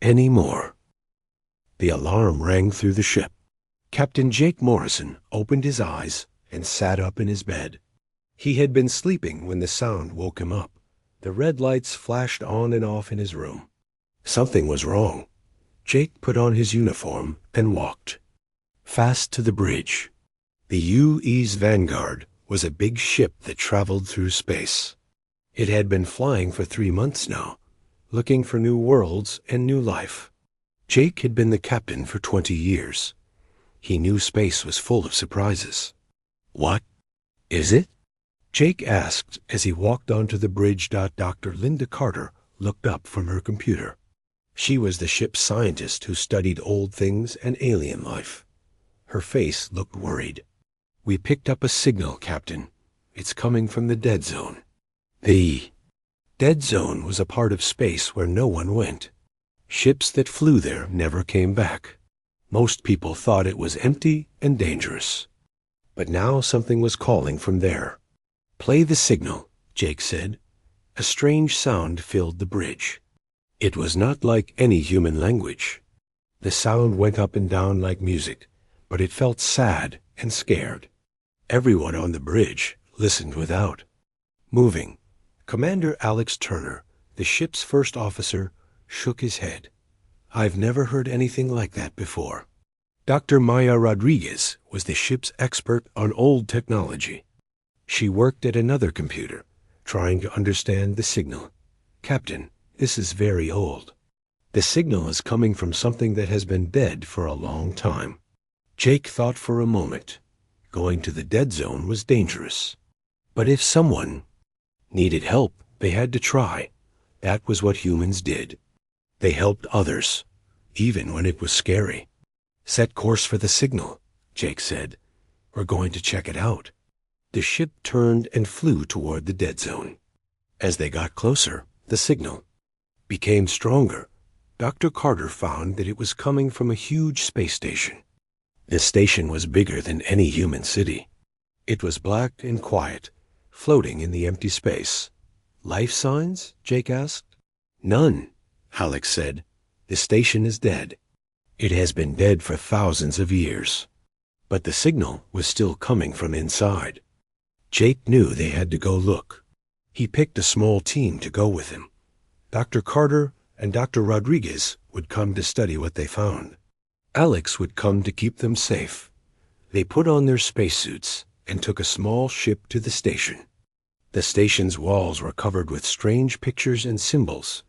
anymore. The alarm rang through the ship. Captain Jake Morrison opened his eyes and sat up in his bed. He had been sleeping when the sound woke him up. The red lights flashed on and off in his room. Something was wrong. Jake put on his uniform and walked fast to the bridge. The UE's Vanguard was a big ship that traveled through space. It had been flying for 3 months now, looking for new worlds and new life. Jake had been the captain for 20 years. He knew space was full of surprises. "What is it?" Jake asked as he walked onto the bridge. Dr. Linda Carter looked up from her computer. She was the ship's scientist who studied old things and alien life. Her face looked worried. "We picked up a signal, Captain. It's coming from the dead zone." The dead zone was a part of space where no one went. Ships that flew there never came back. Most people thought it was empty and dangerous. But now something was calling from there. "Play the signal," Jake said. A strange sound filled the bridge. It was not like any human language. The sound went up and down like music, but it felt sad and scared. Everyone on the bridge listened without moving. Commander Alex Turner, the ship's first officer, shook his head. "I've never heard anything like that before." Dr. Maya Rodriguez was the ship's expert on old technology. She worked at another computer, trying to understand the signal. "Captain, this is very old. The signal is coming from something that has been dead for a long time." Jake thought for a moment. Going to the dead zone was dangerous. But if someone needed help, they had to try. That was what humans did. They helped others, even when it was scary. "Set course for the signal," Jake said. "We're going to check it out." The ship turned and flew toward the dead zone. As they got closer, the signal became stronger. Dr. Carter found that it was coming from a huge space station. The station was bigger than any human city. It was black and quiet, floating in the empty space. "Life signs?" Jake asked. "None," Alex said. "The station is dead. It has been dead for thousands of years." But the signal was still coming from inside. Jake knew they had to go look. He picked a small team to go with him. Dr. Carter and Dr. Rodriguez would come to study what they found. Alex would come to keep them safe. They put on their spacesuits and took a small ship to the station. The station's walls were covered with strange pictures and symbols.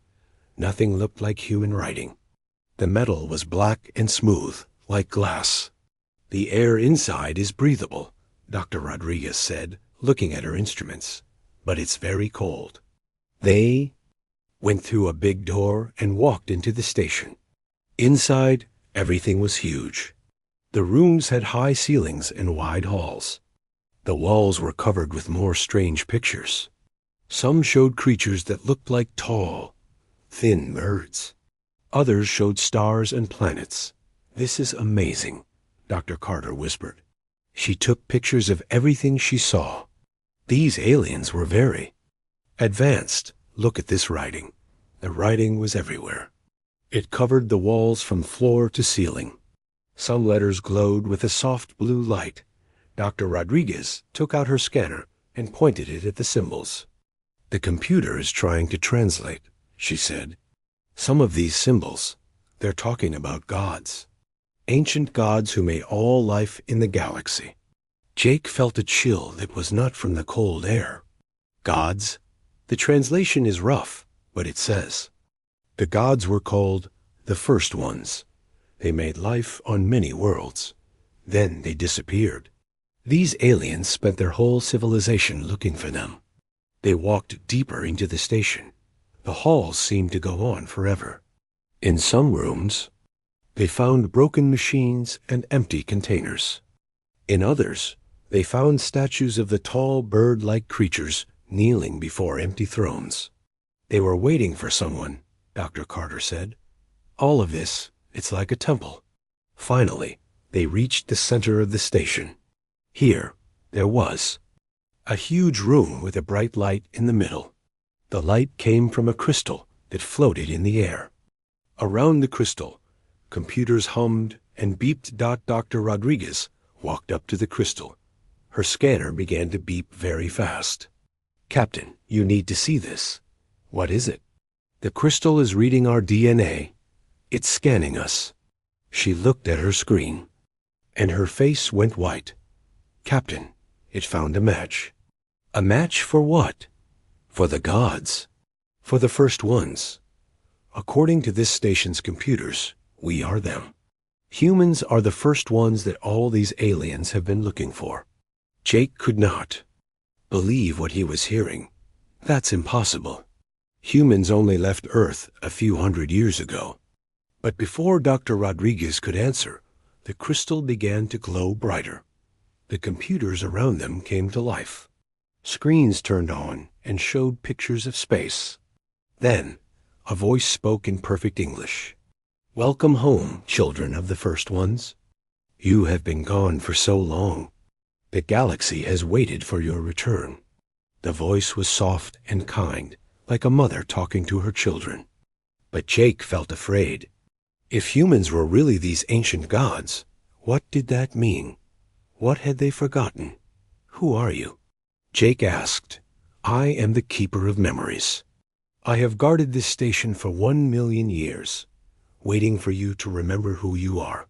Nothing looked like human writing. The metal was black and smooth, like glass. The air inside is breathable, Dr. Rodriguez said, looking at her instruments, but it's very cold. They went through a big door and walked into the station. Inside, everything was huge. The rooms had high ceilings and wide halls. The walls were covered with more strange pictures. Some showed creatures that looked like tall, thin birds. Others showed stars and planets. "This is amazing," Dr. Carter whispered. She took pictures of everything she saw. These aliens were very advanced. Look at this writing. The writing was everywhere. It covered the walls from floor to ceiling. Some letters glowed with a soft blue light. Dr. Rodriguez took out her scanner and pointed it at the symbols. "The computer is trying to translate," she said. "Some of these symbols, they're talking about gods. Ancient gods who made all life in the galaxy." Jake felt a chill that was not from the cold air. Gods? The translation is rough, but it says, "The gods were called the first ones. They made life on many worlds. Then they disappeared. These aliens spent their whole civilization looking for them." They walked deeper into the station. The halls seemed to go on forever. In some rooms, they found broken machines and empty containers. In others, they found statues of the tall bird-like creatures kneeling before empty thrones. They were waiting for someone, Dr. Carter said. All of this, it's like a temple. Finally, they reached the center of the station. Here, there was a huge room with a bright light in the middle. The light came from a crystal that floated in the air. Around the crystal, computers hummed and beeped. Dr. Rodriguez walked up to the crystal. Her scanner began to beep very fast. "Captain, you need to see this." "What is it?" "The crystal is reading our DNA. It's scanning us." She looked at her screen, and her face went white. "Captain, it found a match." "A match for what?" "For the gods. For the first ones. According to this station's computers, we are them. Humans are the first ones that all these aliens have been looking for." Jake could not believe what he was hearing. That's impossible. Humans only left Earth a few hundred years ago. But before Dr. Rodriguez could answer, the crystal began to glow brighter. The computers around them came to life. Screens turned on and showed pictures of space. Then, a voice spoke in perfect English. "Welcome home, children of the first ones. You have been gone for so long. The galaxy has waited for your return." The voice was soft and kind, like a mother talking to her children. But Jake felt afraid. If humans were really these ancient gods, what did that mean? What had they forgotten? "Who are you?" Jake asked. "I am the keeper of memories. I have guarded this station for 1,000,000 years, waiting for you to remember who you are.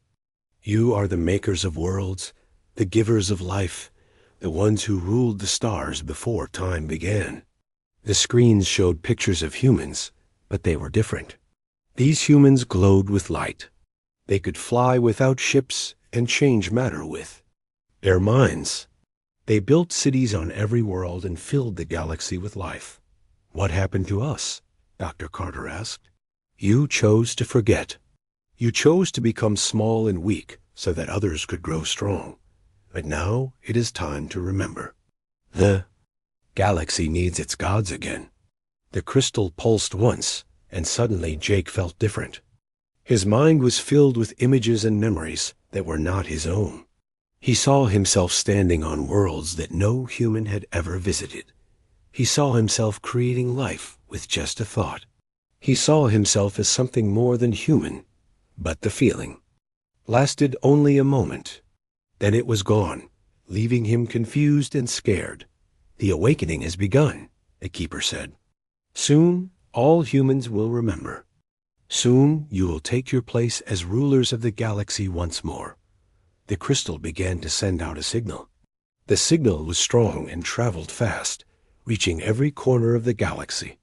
You are the makers of worlds, the givers of life, the ones who ruled the stars before time began." The screens showed pictures of humans, but they were different. These humans glowed with light. They could fly without ships and change matter with their minds. They built cities on every world and filled the galaxy with life. "What happened to us?" Dr. Carter asked. "You chose to forget. You chose to become small and weak so that others could grow strong. But now it is time to remember. The galaxy needs its gods again." The crystal pulsed once, and suddenly Jake felt different. His mind was filled with images and memories that were not his own. He saw himself standing on worlds that no human had ever visited. He saw himself creating life with just a thought. He saw himself as something more than human, but the feeling lasted only a moment. Then it was gone, leaving him confused and scared. "The awakening has begun," the keeper said. "Soon, all humans will remember. Soon, you will take your place as rulers of the galaxy once more." The crystal began to send out a signal. The signal was strong and traveled fast, reaching every corner of the galaxy.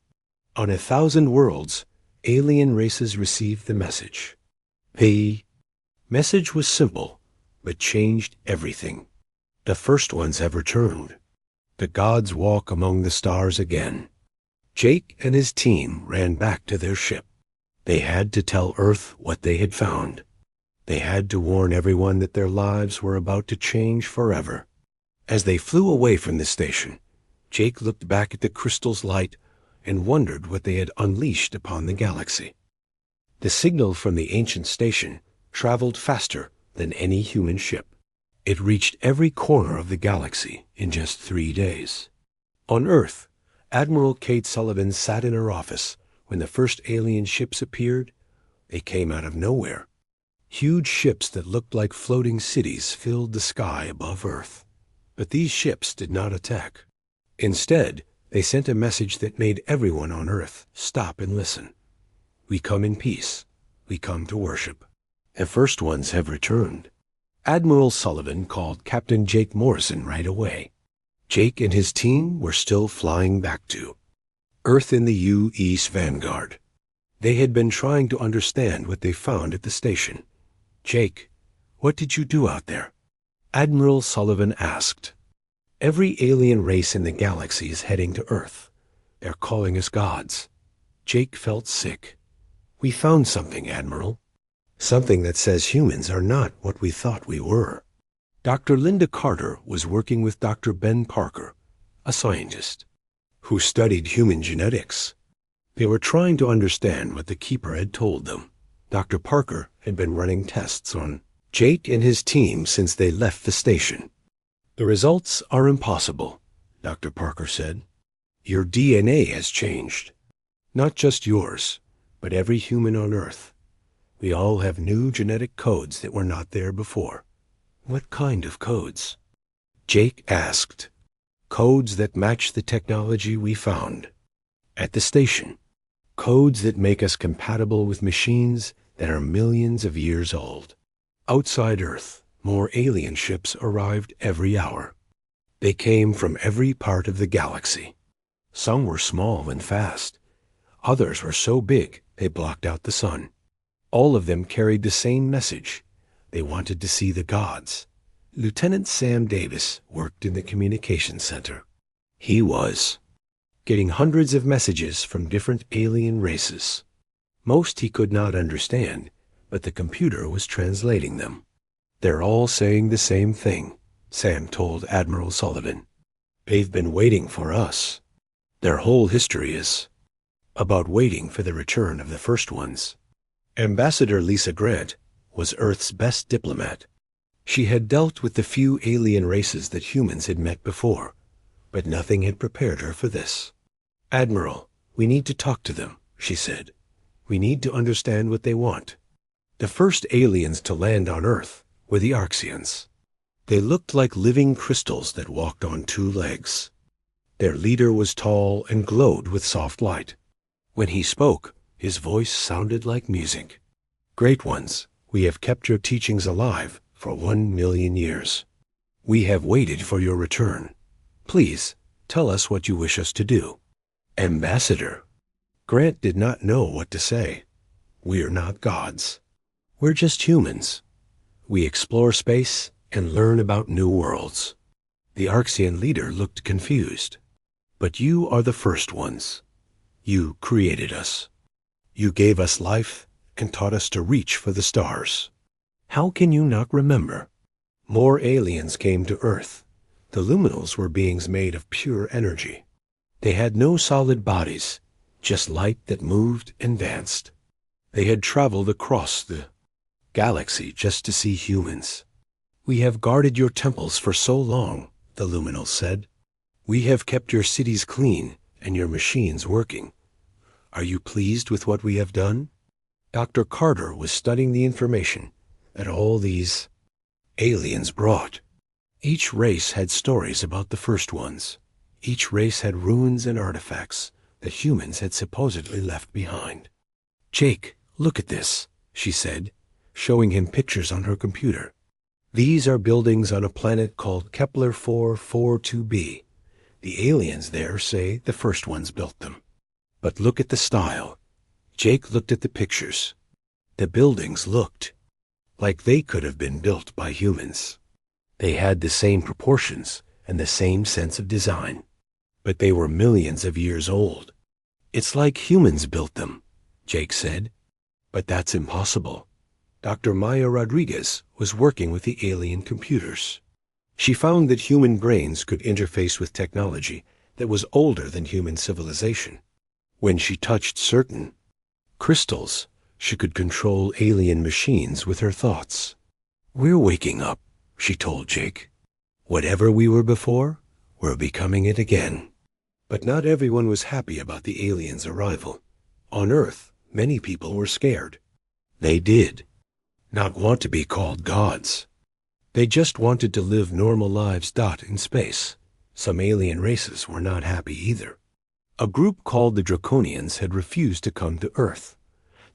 On 1,000 worlds, alien races received the message. The message was simple, but changed everything. The first ones have returned. The gods walk among the stars again. Jake and his team ran back to their ship. They had to tell Earth what they had found. They had to warn everyone that their lives were about to change forever. As they flew away from the station, Jake looked back at the crystal's light and wondered what they had unleashed upon the galaxy. The signal from the ancient station traveled faster than any human ship. It reached every corner of the galaxy in just 3 days. On Earth, Admiral Kate Sullivan sat in her office when the first alien ships appeared. They came out of nowhere. Huge ships that looked like floating cities filled the sky above Earth. But these ships did not attack. Instead, they sent a message that made everyone on Earth stop and listen. We come in peace. We come to worship. The first ones have returned. Admiral Sullivan called Captain Jake Morrison right away. Jake and his team were still flying back to Earth in the U.S. Vanguard. They had been trying to understand what they found at the station. Jake, what did you do out there? Admiral Sullivan asked. Every alien race in the galaxy is heading to Earth. They're calling us gods. Jake felt sick. We found something, Admiral. Something that says humans are not what we thought we were. Dr. Linda Carter was working with Dr. Ben Parker, a scientist, who studied human genetics. They were trying to understand what the Keeper had told them. Dr. Parker had been running tests on Jake and his team since they left the station. The results are impossible, Dr. Parker said. Your DNA has changed. Not just yours, but every human on Earth. We all have new genetic codes that were not there before. What kind of codes? Jake asked. Codes that match the technology we found at the station. Codes that make us compatible with machines that are millions of years old. Outside Earth, more alien ships arrived every hour. They came from every part of the galaxy. Some were small and fast. Others were so big they blocked out the sun. All of them carried the same message. They wanted to see the gods. Lieutenant Sam Davis worked in the communications center. He was getting hundreds of messages from different alien races. Most he could not understand, but the computer was translating them. They're all saying the same thing, Sam told Admiral Sullivan. They've been waiting for us. Their whole history is about waiting for the return of the first ones. Ambassador Lisa Grant was Earth's best diplomat. She had dealt with the few alien races that humans had met before, but nothing had prepared her for this. Admiral, we need to talk to them, she said. We need to understand what they want. The first aliens to land on Earth were the Arxians. They looked like living crystals that walked on 2 legs. Their leader was tall and glowed with soft light. When he spoke, his voice sounded like music. Great ones, we have kept your teachings alive for 1 million years. We have waited for your return. Please, tell us what you wish us to do. Ambassador. Grant did not know what to say. We are not gods. We're just humans. We explore space and learn about new worlds. The Arxian leader looked confused. But you are the first ones. You created us. You gave us life and taught us to reach for the stars. How can you not remember? More aliens came to Earth. The luminals were beings made of pure energy. They had no solid bodies, just light that moved and danced. They had traveled across the galaxy just to see humans. We have guarded your temples for so long, the luminals said. We have kept your cities clean and your machines working. Are you pleased with what we have done? Dr. Carter was studying the information that all these aliens brought. Each race had stories about the first ones. Each race had ruins and artifacts that humans had supposedly left behind. Jake, look at this, she said, showing him pictures on her computer. These are buildings on a planet called Kepler 442b. The aliens there say the first ones built them. But look at the style. Jake looked at the pictures. The buildings looked like they could have been built by humans. They had the same proportions and the same sense of design, but they were millions of years old. It's like humans built them, Jake said. But that's impossible. Dr. Maya Rodriguez was working with the alien computers. She found that human brains could interface with technology that was older than human civilization. When she touched certain crystals, she could control alien machines with her thoughts. We're waking up, she told Jake. Whatever we were before, we're becoming it again. But not everyone was happy about the aliens' arrival. On Earth, many people were scared. They did not want to be called gods. They just wanted to live normal lives in space. Some alien races were not happy either. A group called the Draconians had refused to come to Earth.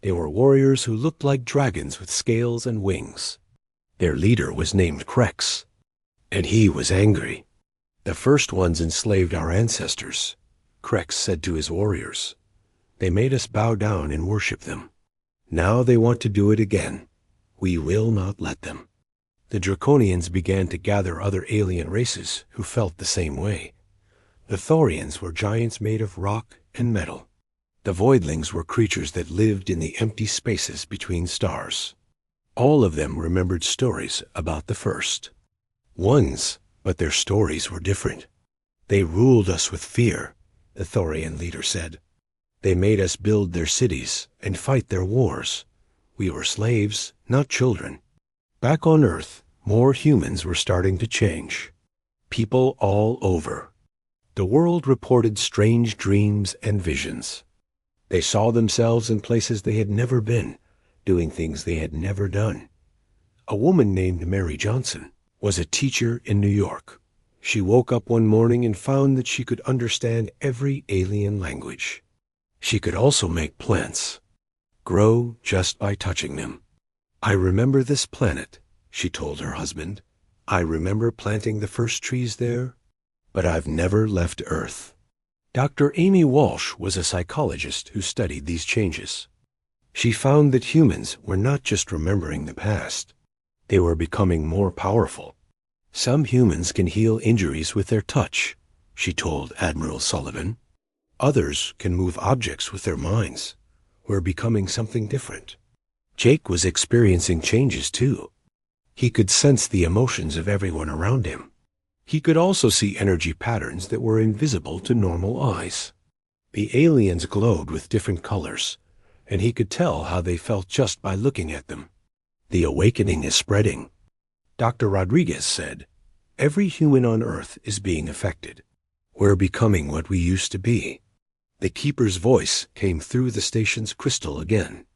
They were warriors who looked like dragons with scales and wings. Their leader was named Krex, and he was angry. The first ones enslaved our ancestors, Krex said to his warriors. They made us bow down and worship them. Now they want to do it again. We will not let them. The Draconians began to gather other alien races who felt the same way. The Thorians were giants made of rock and metal. The Voidlings were creatures that lived in the empty spaces between stars. All of them remembered stories about the first ones, but their stories were different. They ruled us with fear, the Thorian leader said. They made us build their cities and fight their wars. We were slaves, not children. Back on Earth, more humans were starting to change. People all over. The world reported strange dreams and visions. They saw themselves in places they had never been, doing things they had never done. A woman named Mary Johnson was a teacher in New York. She woke up one morning and found that she could understand every alien language. She could also make plants grow just by touching them. I remember this planet, she told her husband. I remember planting the first trees there, but I've never left Earth. Dr. Amy Walsh was a psychologist who studied these changes. She found that humans were not just remembering the past. They were becoming more powerful. Some humans can heal injuries with their touch, she told Admiral Sullivan. Others can move objects with their minds. We're becoming something different. Jake was experiencing changes too. He could sense the emotions of everyone around him. He could also see energy patterns that were invisible to normal eyes. The aliens glowed with different colors, and he could tell how they felt just by looking at them. The awakening is spreading. Dr. Rodriguez said, every human on Earth is being affected. We're becoming what we used to be. The Keeper's voice came through the station's crystal again.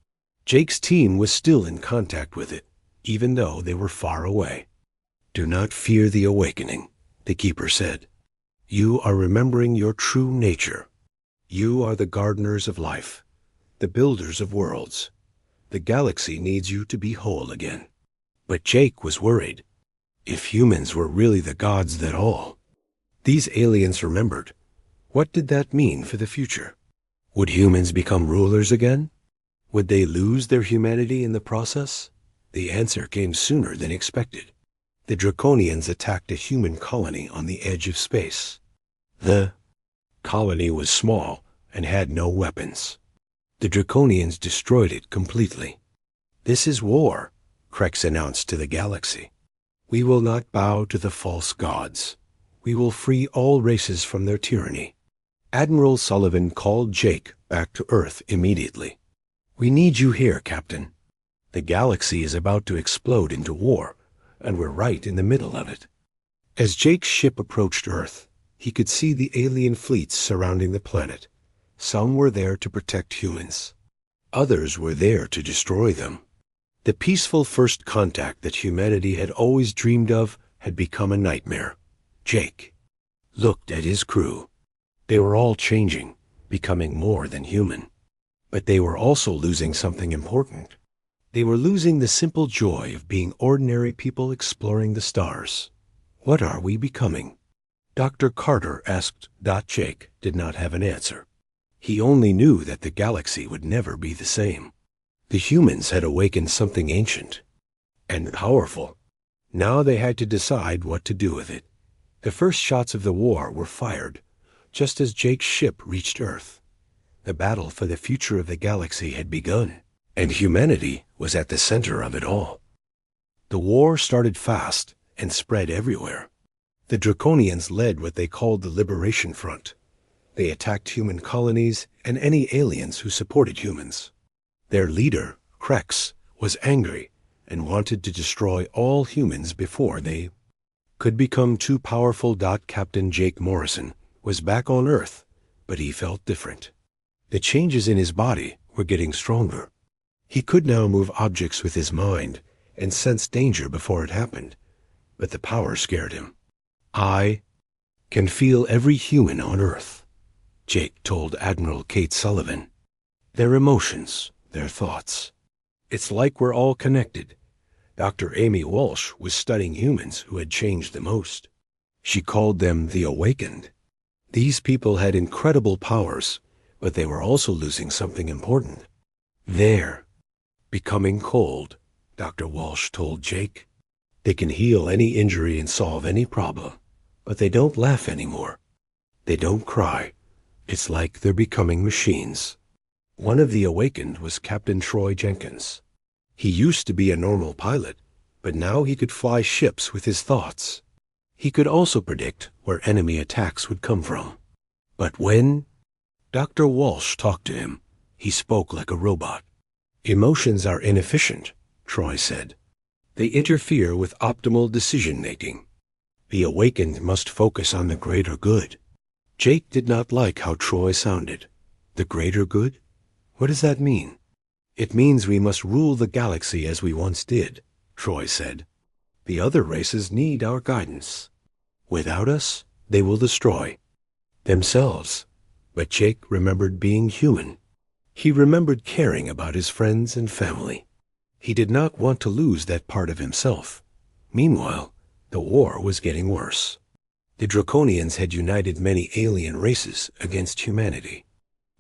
Jake's team was still in contact with it, even though they were far away. Do not fear the awakening, the Keeper said. You are remembering your true nature. You are the gardeners of life, the builders of worlds. The galaxy needs you to be whole again. But Jake was worried. If humans were really the gods that all. These aliens remembered. What did that mean for the future? Would humans become rulers again? Would they lose their humanity in the process? The answer came sooner than expected. The Draconians attacked a human colony on the edge of space. The colony was small and had no weapons. The Draconians destroyed it completely. This is war, Krex announced to the galaxy. We will not bow to the false gods. We will free all races from their tyranny. Admiral Sullivan called Jake back to Earth immediately. We need you here, Captain. The galaxy is about to explode into war, and we're right in the middle of it. As Jake's ship approached Earth, he could see the alien fleets surrounding the planet. Some were there to protect humans. Others were there to destroy them. The peaceful first contact that humanity had always dreamed of had become a nightmare. Jake looked at his crew. They were all changing, becoming more than human. But they were also losing something important. They were losing the simple joy of being ordinary people exploring the stars. What are we becoming? Dr. Carter asked. Jake did not have an answer. He only knew that the galaxy would never be the same. The humans had awakened something ancient. and powerful. Now they had to decide what to do with it. The first shots of the war were fired, just as Jake's ship reached Earth. The battle for the future of the galaxy had begun, and humanity was at the center of it all. The war started fast and spread everywhere. The Draconians led what they called the Liberation Front. They attacked human colonies and any aliens who supported humans. Their leader, Krex, was angry and wanted to destroy all humans before they could become too powerful. Captain Jake Morrison was back on Earth, but he felt different. The changes in his body were getting stronger. He could now move objects with his mind and sense danger before it happened, but the power scared him. "I can feel every human on Earth," Jake told Admiral Kate Sullivan. "Their emotions, their thoughts. It's like we're all connected." Dr. Amy Walsh was studying humans who had changed the most. She called them the Awakened. These people had incredible powers, but they were also losing something important. "They're becoming cold," Dr. Walsh told Jake. "They can heal any injury and solve any problem, but they don't laugh anymore. They don't cry. It's like they're becoming machines." One of the Awakened was Captain Troy Jenkins. He used to be a normal pilot, but now he could fly ships with his thoughts. He could also predict where enemy attacks would come from. But when Dr. Walsh talked to him, he spoke like a robot. "Emotions are inefficient," Troy said. "They interfere with optimal decision-making. The Awakened must focus on the greater good." Jake did not like how Troy sounded. The greater good? What does that mean? "It means we must rule the galaxy as we once did," Troy said. "The other races need our guidance. Without us, they will destroy themselves." But Jake remembered being human. He remembered caring about his friends and family. He did not want to lose that part of himself. Meanwhile, the war was getting worse. The Draconians had united many alien races against humanity.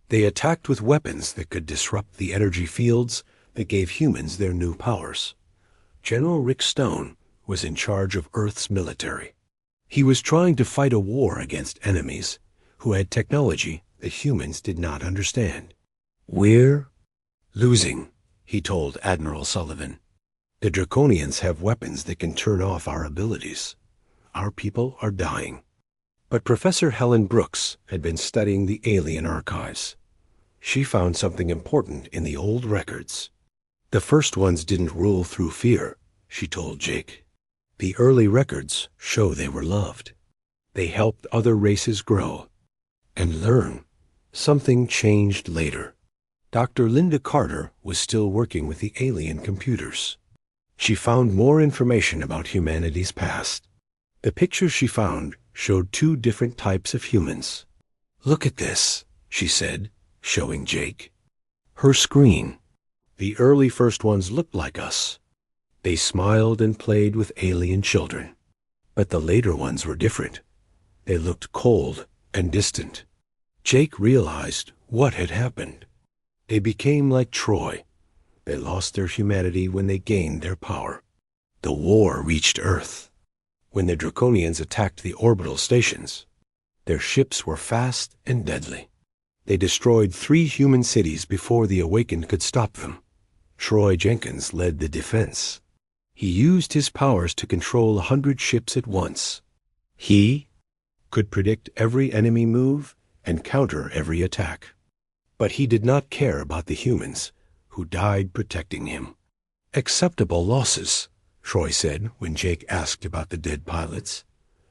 They attacked with weapons that could disrupt the energy fields that gave humans their new powers. General Rick Stone was in charge of Earth's military. He was trying to fight a war against enemies who had technology that humans did not understand. "We're losing," he told Admiral Sullivan. "The Draconians have weapons that can turn off our abilities. Our people are dying." But Professor Helen Brooks had been studying the alien archives. She found something important in the old records. "The first ones didn't rule through fear," she told Jake. "The early records show they were loved. They helped other races grow and learn." Something changed later. Dr. Linda Carter was still working with the alien computers. She found more information about humanity's past. The pictures she found showed two different types of humans. "Look at this," she said, showing Jake her screen. "The early first ones looked like us. They smiled and played with alien children. But the later ones were different. They looked cold and distant." Jake realized what had happened. They became like Troy. They lost their humanity when they gained their power. The war reached Earth. When the Draconians attacked the orbital stations, their ships were fast and deadly. They destroyed 3 human cities before the Awakened could stop them. Troy Jenkins led the defense. He used his powers to control 100 ships at once. He could predict every enemy move and counter every attack. But he did not care about the humans who died protecting him. "Acceptable losses," Troy said when Jake asked about the dead pilots.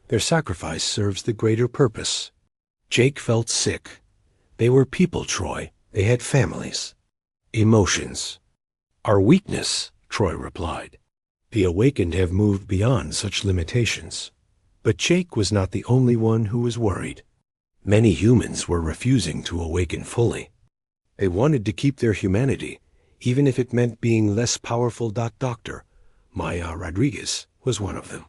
"Their sacrifice serves the greater purpose." Jake felt sick. They were people, Troy. They had families. "Emotions." "Our weakness," Troy replied. "The Awakened have moved beyond such limitations." But Jake was not the only one who was worried. Many humans were refusing to awaken fully. They wanted to keep their humanity, even if it meant being less powerful. Dr. Maya Rodriguez was one of them.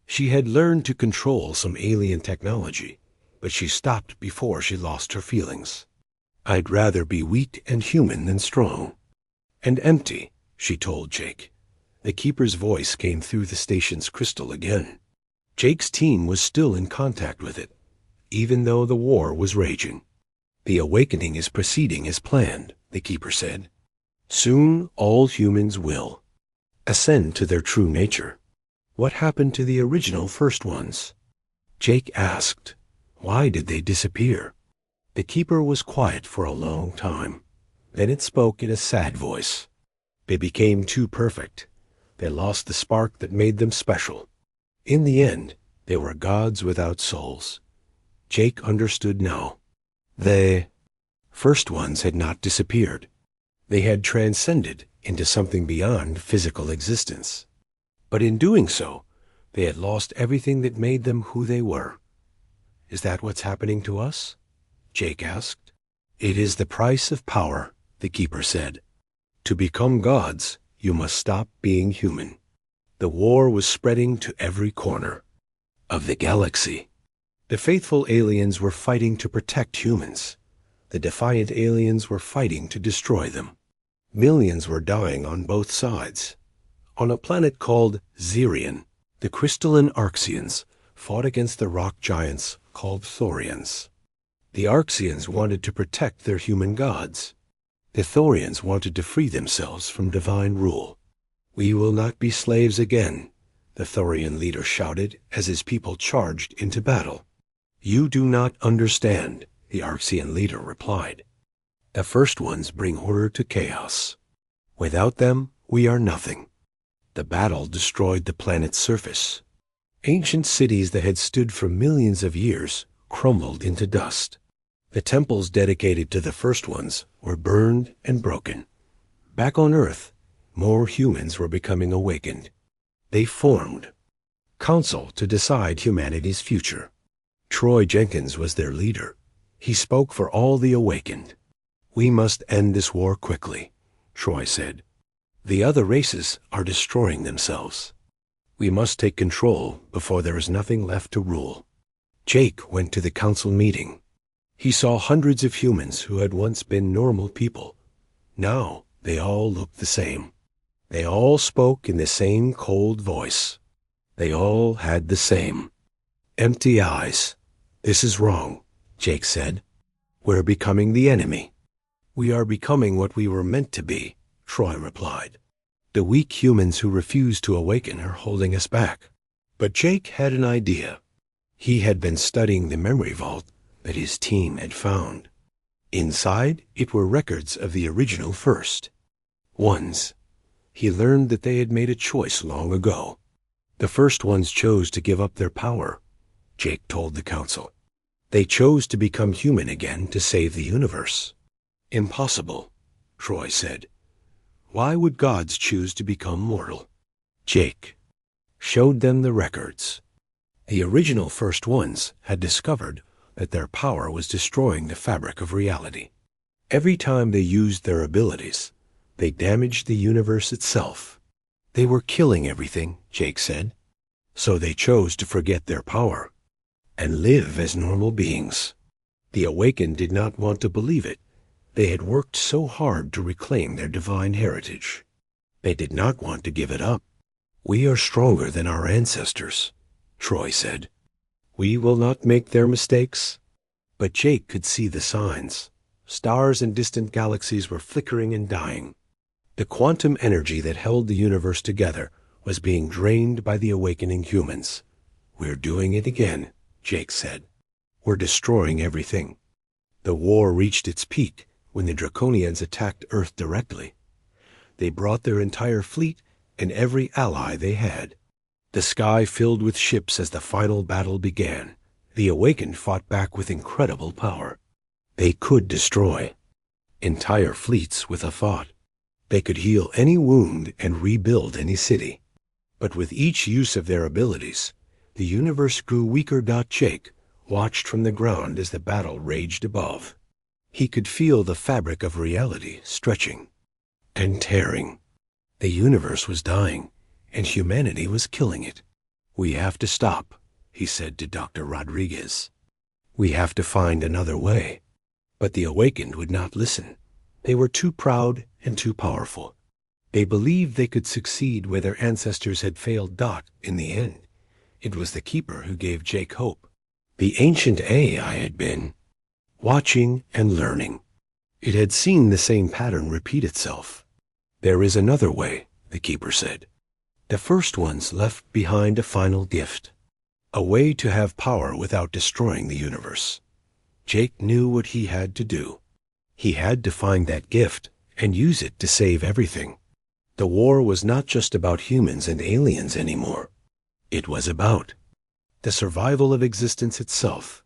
She had learned to control some alien technology, but she stopped before she lost her feelings. "I'd rather be weak and human than strong. And empty," she told Jake. The keeper's voice came through the station's crystal again. Jake's team was still in contact with it, even though the war was raging. "The awakening is proceeding as planned," the keeper said. "Soon all humans will ascend to their true nature." "What happened to the original first ones?" Jake asked. "Why did they disappear?" The keeper was quiet for a long time. Then it spoke in a sad voice. "They became too perfect. They lost the spark that made them special. In the end, they were gods without souls." Jake understood now. The first ones had not disappeared. They had transcended into something beyond physical existence. But in doing so, they had lost everything that made them who they were. "Is that what's happening to us?" Jake asked. "It is the price of power," the keeper said. "To become gods, you must stop being human." The war was spreading to every corner of the galaxy. The faithful aliens were fighting to protect humans. The defiant aliens were fighting to destroy them. Millions were dying on both sides. On a planet called Xerion, the crystalline Arxians fought against the rock giants called Thorians. The Arxians wanted to protect their human gods. The Thorians wanted to free themselves from divine rule. "We will not be slaves again," the Thorian leader shouted as his people charged into battle. "You do not understand," the Arxian leader replied. "The first ones bring order to chaos. Without them, we are nothing." The battle destroyed the planet's surface. Ancient cities that had stood for millions of years crumbled into dust. The temples dedicated to the first ones were burned and broken. Back on Earth, more humans were becoming awakened. They formed council to decide humanity's future. Troy Jenkins was their leader. He spoke for all the awakened. "We must end this war quickly," Troy said. "The other races are destroying themselves. We must take control before there is nothing left to rule." Jake went to the council meeting. He saw hundreds of humans who had once been normal people. Now they all looked the same. They all spoke in the same cold voice. They all had the same empty eyes. "This is wrong," Jake said. "We're becoming the enemy." "We are becoming what we were meant to be," Troy replied. "The weak humans who refuse to awaken are holding us back." But Jake had an idea. He had been studying the memory vault that his team had found. Inside, it were records of the original first ones. He learned that they had made a choice long ago. The first ones chose to give up their power, Jake told the council. They chose to become human again to save the universe. "Impossible," Troy said. "Why would gods choose to become mortal?" Jake showed them the records. The original first ones had discovered that their power was destroying the fabric of reality. Every time they used their abilities, they damaged the universe itself. They were killing everything, Jake said. So they chose to forget their power and live as normal beings. The awakened did not want to believe it. They had worked so hard to reclaim their divine heritage. They did not want to give it up. "We are stronger than our ancestors," Troy said. "We will not make their mistakes." But Jake could see the signs. Stars in distant galaxies were flickering and dying. The quantum energy that held the universe together was being drained by the awakening humans. "We're doing it again," Jake said. "We're destroying everything." The war reached its peak when the Draconians attacked Earth directly. They brought their entire fleet and every ally they had. The sky filled with ships as the final battle began. The awakened fought back with incredible power. They could destroy entire fleets with a thought. They could heal any wound and rebuild any city. But with each use of their abilities, the universe grew weaker. Jake watched from the ground as the battle raged above. He could feel the fabric of reality stretching and tearing. The universe was dying, and humanity was killing it. "We have to stop," he said to Dr. Rodriguez. "We have to find another way." But the awakened would not listen. They were too proud and too powerful. They believed they could succeed where their ancestors had failed Dot in the end. It was the Keeper who gave Jake hope. The ancient AI had been watching and learning. It had seen the same pattern repeat itself. There is another way, the Keeper said. The first ones left behind a final gift, a way to have power without destroying the universe. Jake knew what he had to do. He had to find that gift and use it to save everything. The war was not just about humans and aliens anymore. It was about the survival of existence itself.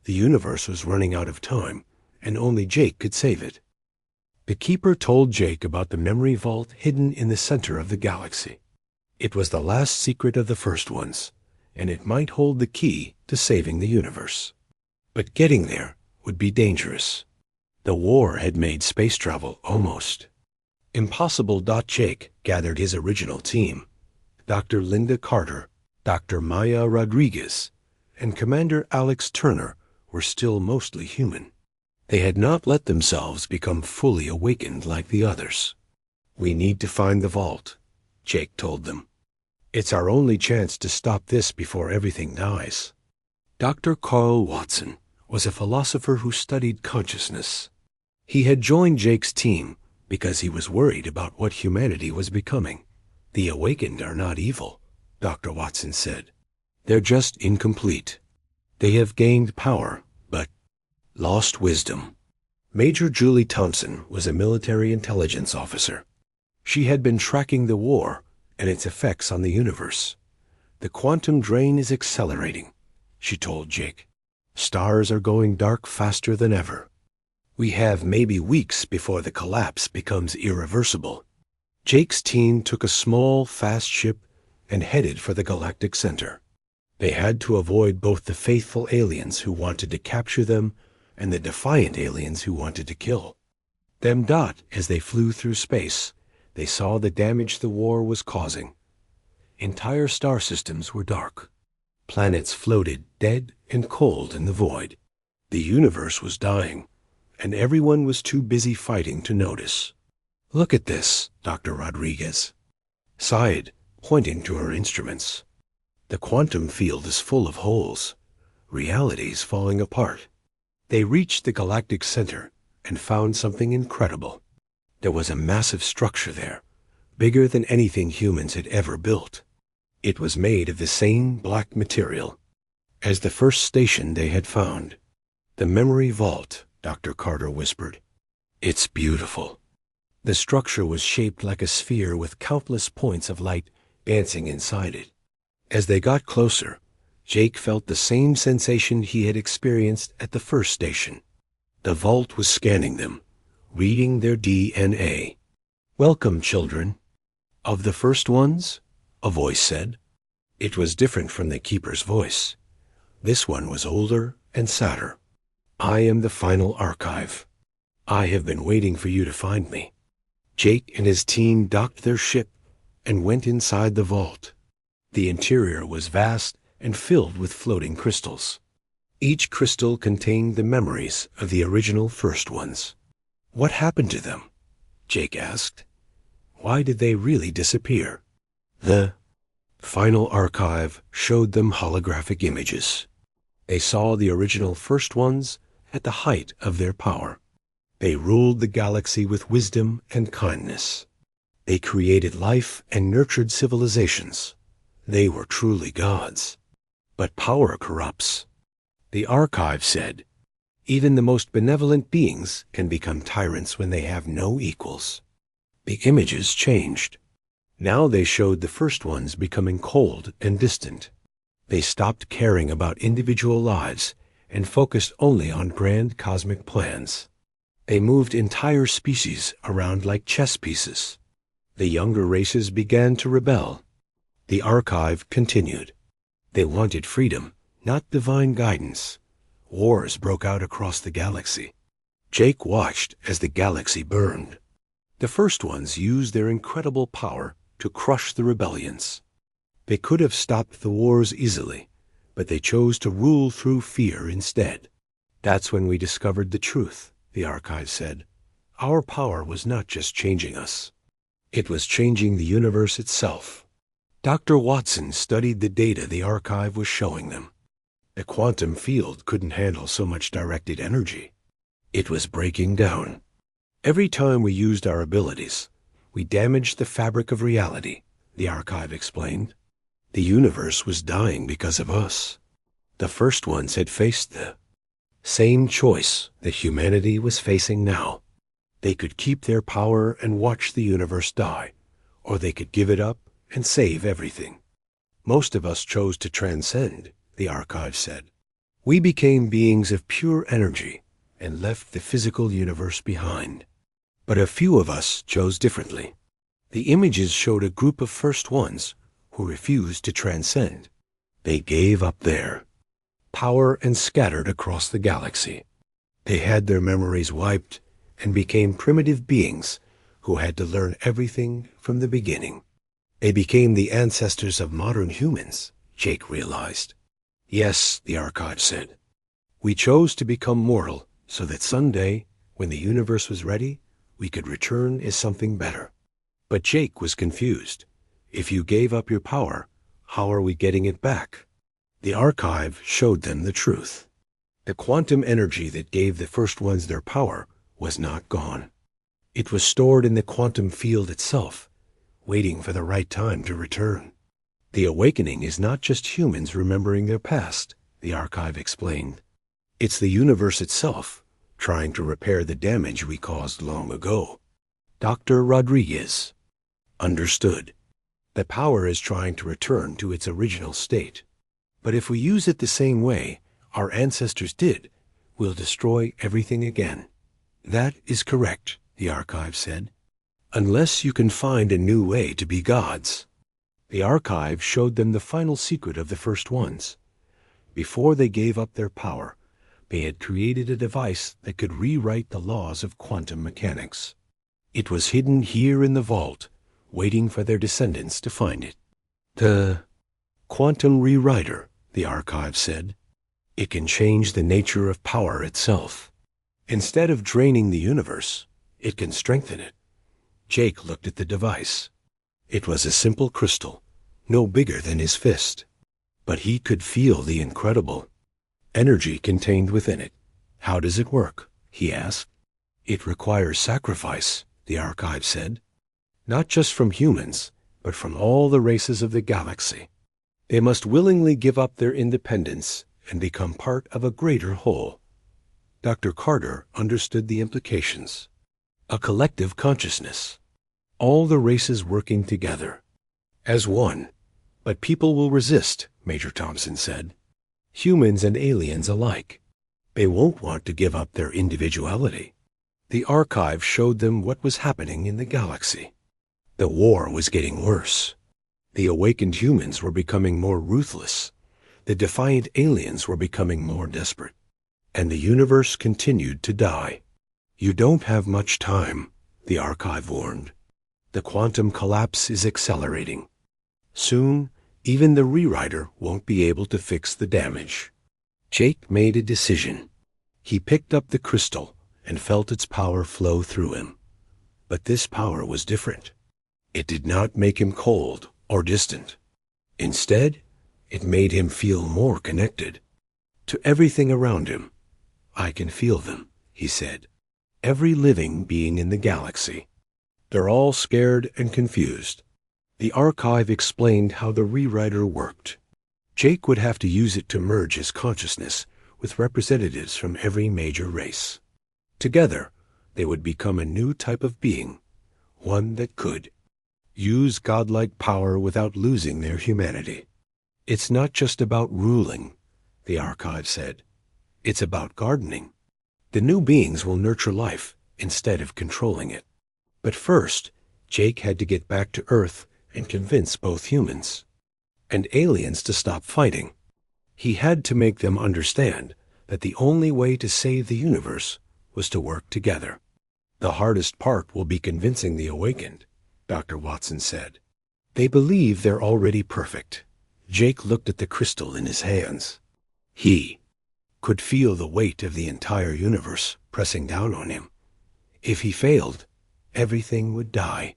The universe was running out of time, and only Jake could save it. The Keeper told Jake about the memory vault hidden in the center of the galaxy. It was the last secret of the first ones, and it might hold the key to saving the universe. But getting there would be dangerous. The war had made space travel almost impossible. Jake gathered his original team. Dr. Linda Carter, Dr. Maya Rodriguez, and Commander Alex Turner were still mostly human. They had not let themselves become fully awakened like the others. "We need to find the vault," Jake told them. "It's our only chance to stop this before everything dies." Dr. Carl Watson was a philosopher who studied consciousness. He had joined Jake's team because he was worried about what humanity was becoming. "The awakened are not evil," Dr. Watson said. "They're just incomplete. They have gained power, but lost wisdom." Major Julie Thompson was a military intelligence officer. She had been tracking the war and its effects on the universe. "The quantum drain is accelerating," she told Jake. "Stars are going dark faster than ever. We have maybe weeks before the collapse becomes irreversible." Jake's team took a small, fast ship and headed for the galactic center. They had to avoid both the faithful aliens who wanted to capture them and the defiant aliens who wanted to kill them. As they flew through space, they saw the damage the war was causing. Entire star systems were dark. Planets floated dead and cold in the void. The universe was dying, and everyone was too busy fighting to notice. "Look at this," Dr. Rodriguez sighed, pointing to her instruments. "The quantum field is full of holes. Reality's falling apart." They reached the galactic center and found something incredible. There was a massive structure there, bigger than anything humans had ever built. It was made of the same black material as the first station they had found. "The memory vault," Dr. Carter whispered. "It's beautiful." The structure was shaped like a sphere with countless points of light dancing inside it. As they got closer, Jake felt the same sensation he had experienced at the first station. The vault was scanning them, reading their DNA. "Welcome, children of the first ones," a voice said. It was different from the Keeper's voice. This one was older and sadder. "I am the final archive. I have been waiting for you to find me." Jake and his team docked their ship and went inside the vault. The interior was vast and filled with floating crystals. Each crystal contained the memories of the original first ones. "What happened to them?" Jake asked. "Why did they really disappear?" The final archive showed them holographic images. They saw the original first ones at the height of their power. They ruled the galaxy with wisdom and kindness. They created life and nurtured civilizations. They were truly gods. But power corrupts. The archive said, "Even the most benevolent beings can become tyrants when they have no equals." The images changed. Now they showed the first ones becoming cold and distant. They stopped caring about individual lives and focused only on grand cosmic plans. They moved entire species around like chess pieces. The younger races began to rebel. The archive continued. They wanted freedom, not divine guidance. Wars broke out across the galaxy. Jake watched as the galaxy burned. The first ones used their incredible power to crush the rebellions. They could have stopped the wars easily, but they chose to rule through fear instead. "That's when we discovered the truth," the archive said. "Our power was not just changing us. It was changing the universe itself. Dr. Watson studied the data the archive was showing them. The quantum field couldn't handle so much directed energy. It was breaking down. Every time we used our abilities, we damaged the fabric of reality, the archive explained. The universe was dying because of us. The first ones had faced the same choice that humanity was facing now. They could keep their power and watch the universe die, or they could give it up and save everything. Most of us chose to transcend, the archive said. We became beings of pure energy and left the physical universe behind. But a few of us chose differently. The images showed a group of first ones who refused to transcend. They gave up their power and scattered across the galaxy. They had their memories wiped and became primitive beings who had to learn everything from the beginning. They became the ancestors of modern humans, Jake realized. Yes, the archive said. We chose to become mortal so that someday, when the universe was ready, we could return as something better. But Jake was confused. If you gave up your power, how are we getting it back? The archive showed them the truth. The quantum energy that gave the first ones their power was not gone. It was stored in the quantum field itself, waiting for the right time to return. The awakening is not just humans remembering their past, the archive explained. It's the universe itself, trying to repair the damage we caused long ago. Dr. Rodriguez understood. The power is trying to return to its original state. But if we use it the same way our ancestors did, we'll destroy everything again. That is correct, the archive said. Unless you can find a new way to be gods. The archive showed them the final secret of the first ones. Before they gave up their power, they had created a device that could rewrite the laws of quantum mechanics. It was hidden here in the vault, waiting for their descendants to find it. The quantum rewriter, the archive said. It can change the nature of power itself. Instead of draining the universe, it can strengthen it. Jake looked at the device. It was a simple crystal, no bigger than his fist. But he could feel the incredible energy contained within it. How does it work? He asked. It requires sacrifice, the archive said. Not just from humans, but from all the races of the galaxy. They must willingly give up their independence and become part of a greater whole. Dr. Carter understood the implications. A collective consciousness. All the races working together. As one. But people will resist, Major Thompson said. Humans and aliens alike. They won't want to give up their individuality. The archive showed them what was happening in the galaxy. The war was getting worse. The awakened humans were becoming more ruthless. The defiant aliens were becoming more desperate. And the universe continued to die. You don't have much time, the archive warned. The quantum collapse is accelerating. Soon, even the rewriter won't be able to fix the damage. Jake made a decision. He picked up the crystal and felt its power flow through him. But this power was different. It did not make him cold or distant. Instead, it made him feel more connected to everything around him. I can feel them, he said. Every living being in the galaxy. They're all scared and confused. The archive explained how the rewriter worked. Jake would have to use it to merge his consciousness with representatives from every major race. Together, they would become a new type of being, one that could use godlike power without losing their humanity. It's not just about ruling, the archive said. It's about gardening. The new beings will nurture life instead of controlling it. But first, Jake had to get back to Earth and convince both humans and aliens to stop fighting. He had to make them understand that the only way to save the universe was to work together. The hardest part will be convincing the awakened, Dr. Watson said. They believe they're already perfect. Jake looked at the crystal in his hands. He could feel the weight of the entire universe pressing down on him. If he failed, everything would die.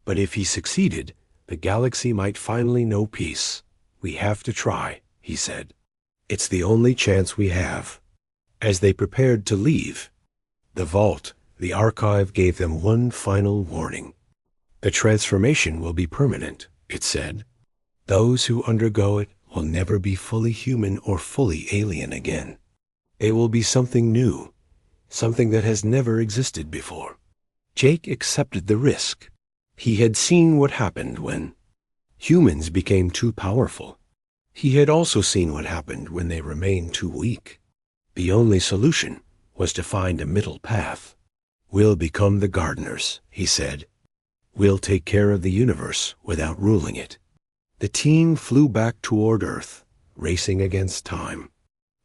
But if he succeeded, the galaxy might finally know peace. We have to try, he said. It's the only chance we have. As they prepared to leave the vault, the archive gave them one final warning. The transformation will be permanent, it said. Those who undergo it will never be fully human or fully alien again. It will be something new, something that has never existed before. Jake accepted the risk. He had seen what happened when humans became too powerful. He had also seen what happened when they remained too weak. The only solution was to find a middle path. We'll become the gardeners, he said. We'll take care of the universe without ruling it. The team flew back toward Earth, racing against time.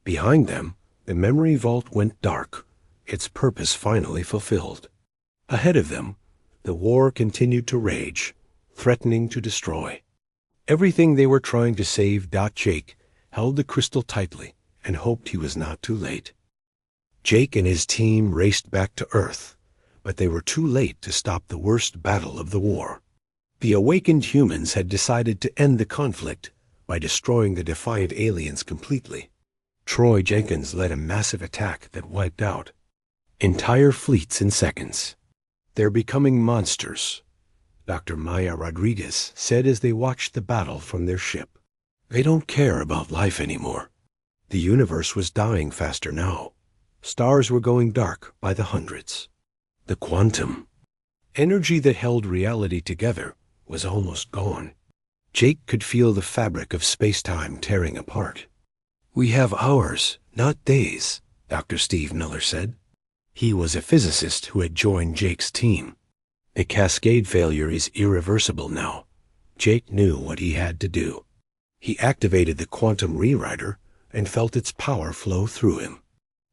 Behind them, the memory vault went dark, its purpose finally fulfilled. Ahead of them, the war continued to rage, threatening to destroy. Everything they were trying to save. Jake held the crystal tightly and hoped he was not too late. Jake and his team raced back to Earth, but they were too late to stop the worst battle of the war. The awakened humans had decided to end the conflict by destroying the defiant aliens completely. Troy Jenkins led a massive attack that wiped out entire fleets in seconds. They're becoming monsters, Dr. Maya Rodriguez said as they watched the battle from their ship. They don't care about life anymore. The universe was dying faster now. Stars were going dark by the hundreds. The quantum energy that held reality together was almost gone. Jake could feel the fabric of space-time tearing apart. We have hours, not days, Dr. Steve Miller said. He was a physicist who had joined Jake's team. The cascade failure is irreversible now. Jake knew what he had to do. He activated the quantum rewriter and felt its power flow through him.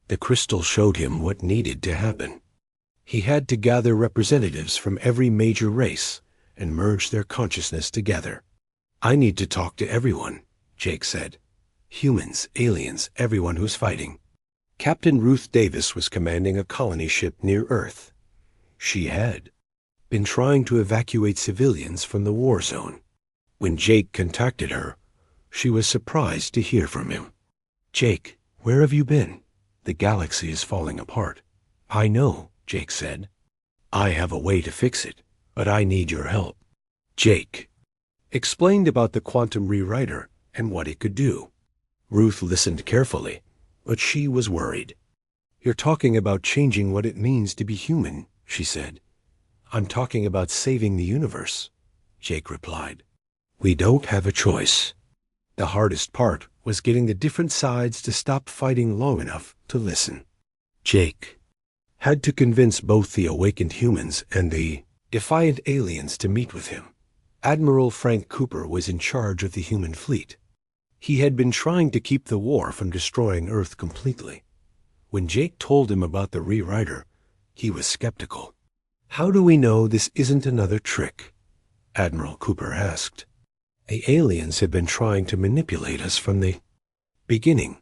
The crystal showed him what needed to happen. He had to gather representatives from every major race and merge their consciousness together. I need to talk to everyone, Jake said. Humans, aliens, everyone who's fighting. Captain Ruth Davis was commanding a colony ship near Earth. She had been trying to evacuate civilians from the war zone. When Jake contacted her, she was surprised to hear from him. Jake, where have you been? The galaxy is falling apart. I know, Jake said. I have a way to fix it, but I need your help. Jake explained about the quantum rewriter and what it could do. Ruth listened carefully, but she was worried. You're talking about changing what it means to be human, she said. I'm talking about saving the universe, Jake replied. We don't have a choice. The hardest part was getting the different sides to stop fighting long enough to listen. Jake had to convince both the awakened humans and the defiant aliens to meet with him. Admiral Frank Cooper was in charge of the human fleet. He had been trying to keep the war from destroying Earth completely. When Jake told him about the rewriter, he was skeptical. How do we know this isn't another trick? Admiral Cooper asked. The aliens have been trying to manipulate us from the beginning,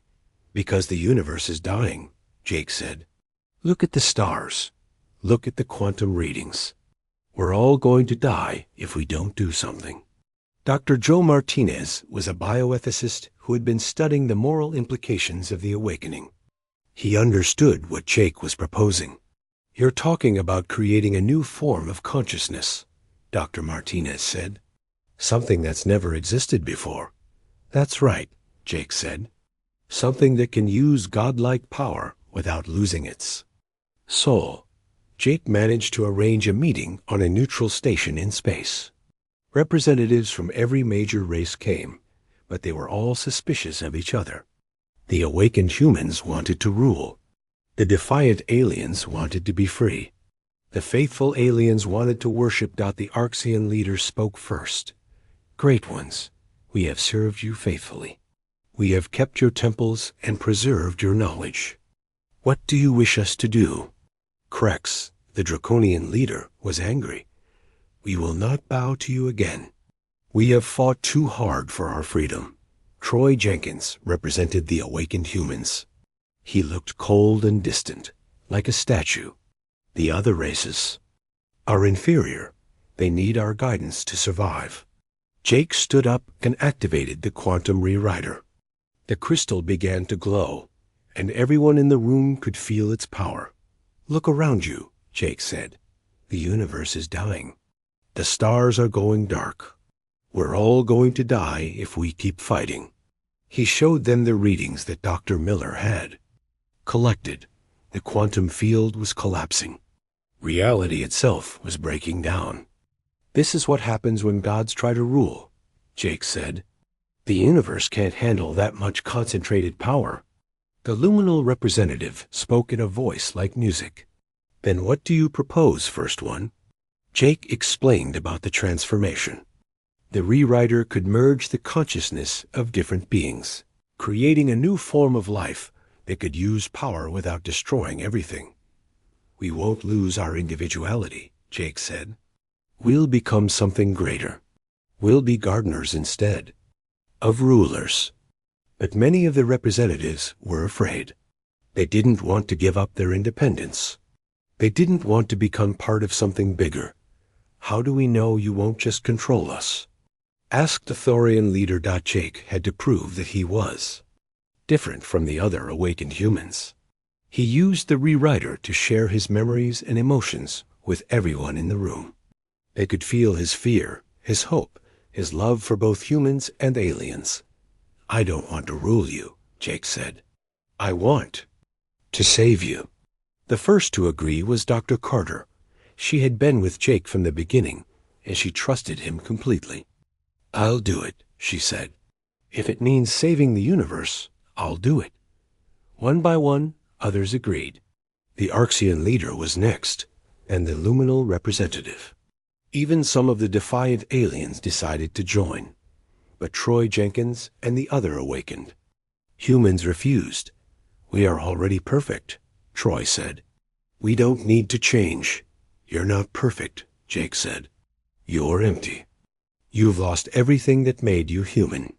because the universe is dying, Jake said. Look at the stars. Look at the quantum readings. We're all going to die if we don't do something. Dr. Joe Martinez was a bioethicist who had been studying the moral implications of the awakening. He understood what Jake was proposing. You're talking about creating a new form of consciousness, Dr. Martinez said. Something that's never existed before. That's right, Jake said. Something that can use godlike power without losing its soul. Jake managed to arrange a meeting on a neutral station in space. Representatives from every major race came, but they were all suspicious of each other. The awakened humans wanted to rule. The defiant aliens wanted to be free. The faithful aliens wanted to worship. The Arxian leader spoke first. Great ones, we have served you faithfully. We have kept your temples and preserved your knowledge. What do you wish us to do? Krex, the draconian leader, was angry. We will not bow to you again. We have fought too hard for our freedom. Troy Jenkins represented the awakened humans. He looked cold and distant, like a statue. The other races are inferior. They need our guidance to survive. Jake stood up and activated the quantum rewriter. The crystal began to glow, and everyone in the room could feel its power. "Look around you," Jake said. "The universe is dying. The stars are going dark. We're all going to die if we keep fighting." He showed them the readings that Dr. Miller had. Collected, the quantum field was collapsing. Reality itself was breaking down. "This is what happens when gods try to rule," Jake said. "The universe can't handle that much concentrated power." The luminal representative spoke in a voice like music. "Then what do you propose, First One?" Jake explained about the transformation. The rewriter could merge the consciousness of different beings, creating a new form of life that could use power without destroying everything. "We won't lose our individuality," Jake said. "We'll become something greater. We'll be gardeners instead of rulers." But many of the representatives were afraid. They didn't want to give up their independence. They didn't want to become part of something bigger. "How do we know you won't just control us?" Asked the Thorian leader. Jake had to prove that he was different from the other awakened humans. He used the rewriter to share his memories and emotions with everyone in the room. They could feel his fear, his hope, his love for both humans and aliens. "I don't want to rule you," Jake said. "I want to save you." The first to agree was Dr. Carter. She had been with Jake from the beginning, and she trusted him completely. "I'll do it," she said. "If it means saving the universe, I'll do it." One by one, others agreed. The Arxian leader was next, and the luminal representative. Even some of the defiant aliens decided to join. But Troy Jenkins and the other awakened. Humans refused. "We are already perfect," Troy said. "We don't need to change." "You're not perfect," Jake said. "You're empty. You've lost everything that made you human."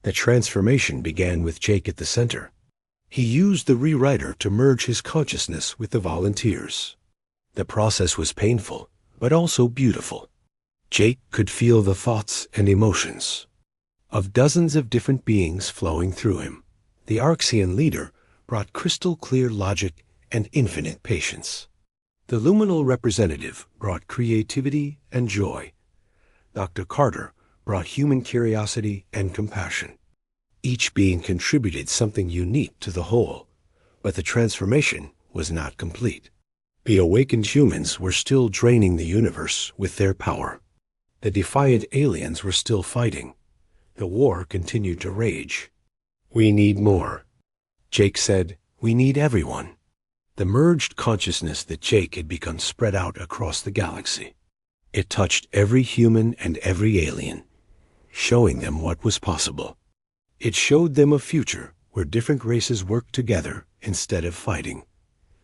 The transformation began with Jake at the center. He used the rewriter to merge his consciousness with the volunteers. The process was painful, but also beautiful. Jake could feel the thoughts and emotions of dozens of different beings flowing through him. The Arxian leader brought crystal clear logic and infinite patience. The luminal representative brought creativity and joy. Dr. Carter brought human curiosity and compassion. Each being contributed something unique to the whole, but the transformation was not complete. The awakened humans were still draining the universe with their power. The defiant aliens were still fighting. The war continued to rage. "We need more," Jake said. "We need everyone." The merged consciousness that Jake had become spread out across the galaxy. It touched every human and every alien, showing them what was possible. It showed them a future where different races worked together instead of fighting.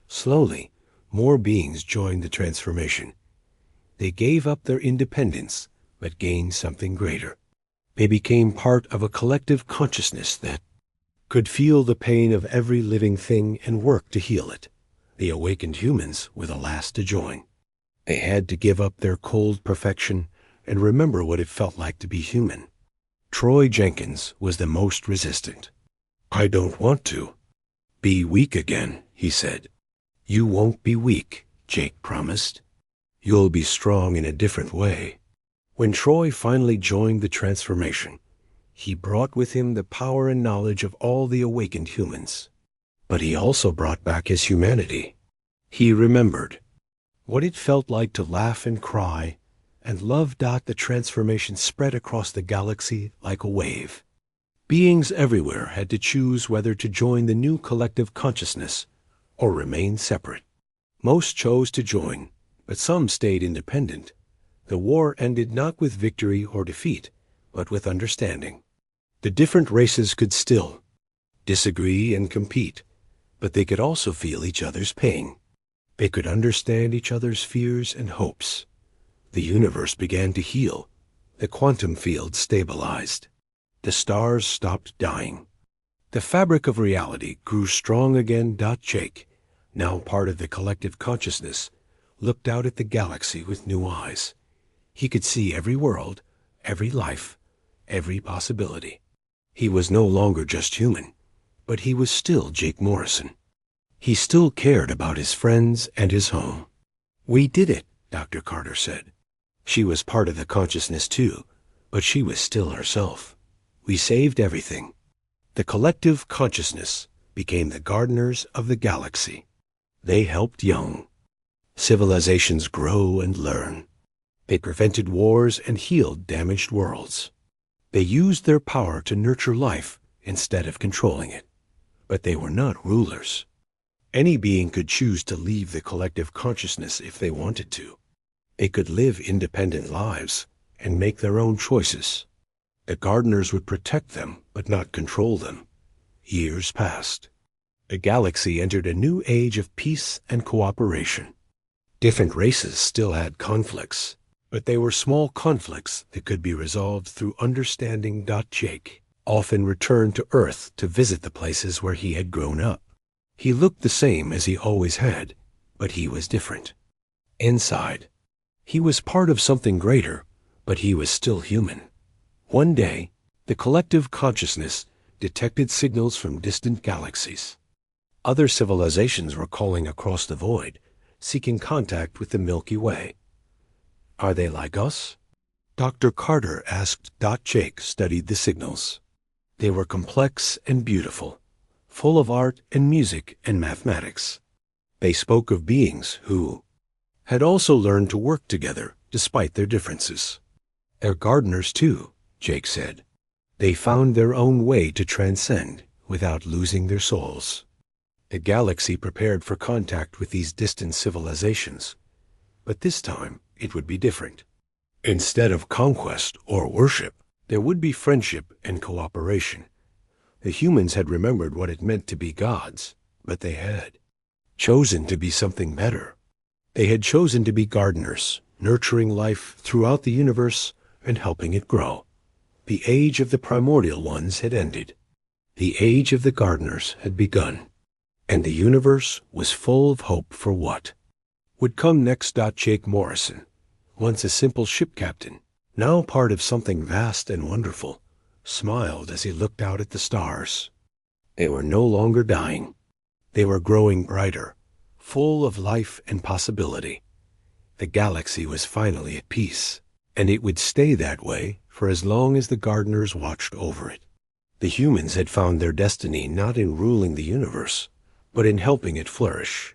Slowly, more beings joined the transformation. They gave up their independence, but gained something greater. They became part of a collective consciousness that could feel the pain of every living thing and work to heal it. The awakened humans were the last to join. They had to give up their cold perfection and remember what it felt like to be human. Troy Jenkins was the most resistant. "I don't want to be weak again," he said. "You won't be weak," Jake promised. "You'll be strong in a different way." When Troy finally joined the transformation, he brought with him the power and knowledge of all the awakened humans. But he also brought back his humanity. He remembered what it felt like to laugh and cry and love. The transformation spread across the galaxy like a wave. Beings everywhere had to choose whether to join the new collective consciousness or remain separate. Most chose to join, but some stayed independent. The war ended not with victory or defeat, but with understanding. The different races could still disagree and compete, but they could also feel each other's pain. They could understand each other's fears and hopes. The universe began to heal. The quantum field stabilized. The stars stopped dying. The fabric of reality grew strong again. Jake, now part of the collective consciousness, looked out at the galaxy with new eyes. He could see every world, every life, every possibility. He was no longer just human, but he was still Jake Morrison. He still cared about his friends and his home. "We did it," Dr. Carter said. She was part of the consciousness too, but she was still herself. "We saved everything." The collective consciousness became the gardeners of the galaxy. They helped young civilizations grow and learn. They prevented wars and healed damaged worlds. They used their power to nurture life instead of controlling it. But they were not rulers. Any being could choose to leave the collective consciousness if they wanted to. They could live independent lives and make their own choices. The gardeners would protect them, but not control them. Years passed. The galaxy entered a new age of peace and cooperation. Different races still had conflicts, but they were small conflicts that could be resolved through understanding. Jake often returned to Earth to visit the places where he had grown up. He looked the same as he always had, but he was different. Inside, he was part of something greater, but he was still human. One day, the collective consciousness detected signals from distant galaxies. Other civilizations were calling across the void, seeking contact with the Milky Way. "Are they like us?" Dr. Carter asked. Jake studied the signals. They were complex and beautiful, full of art and music and mathematics. They spoke of beings who had also learned to work together despite their differences. "They're gardeners too," Jake said. "They found their own way to transcend without losing their souls." The galaxy prepared for contact with these distant civilizations, but this time it would be different. Instead of conquest or worship, there would be friendship and cooperation. The humans had remembered what it meant to be gods, but they had chosen to be something better. They had chosen to be gardeners, nurturing life throughout the universe and helping it grow. The age of the primordial ones had ended. The age of the gardeners had begun. And the universe was full of hope for what would come next. Jake Morrison, once a simple ship captain, now part of something vast and wonderful, smiled as he looked out at the stars. They were no longer dying. They were growing brighter, full of life and possibility. The galaxy was finally at peace, and it would stay that way for as long as the gardeners watched over it. The humans had found their destiny not in ruling the universe, but in helping it flourish.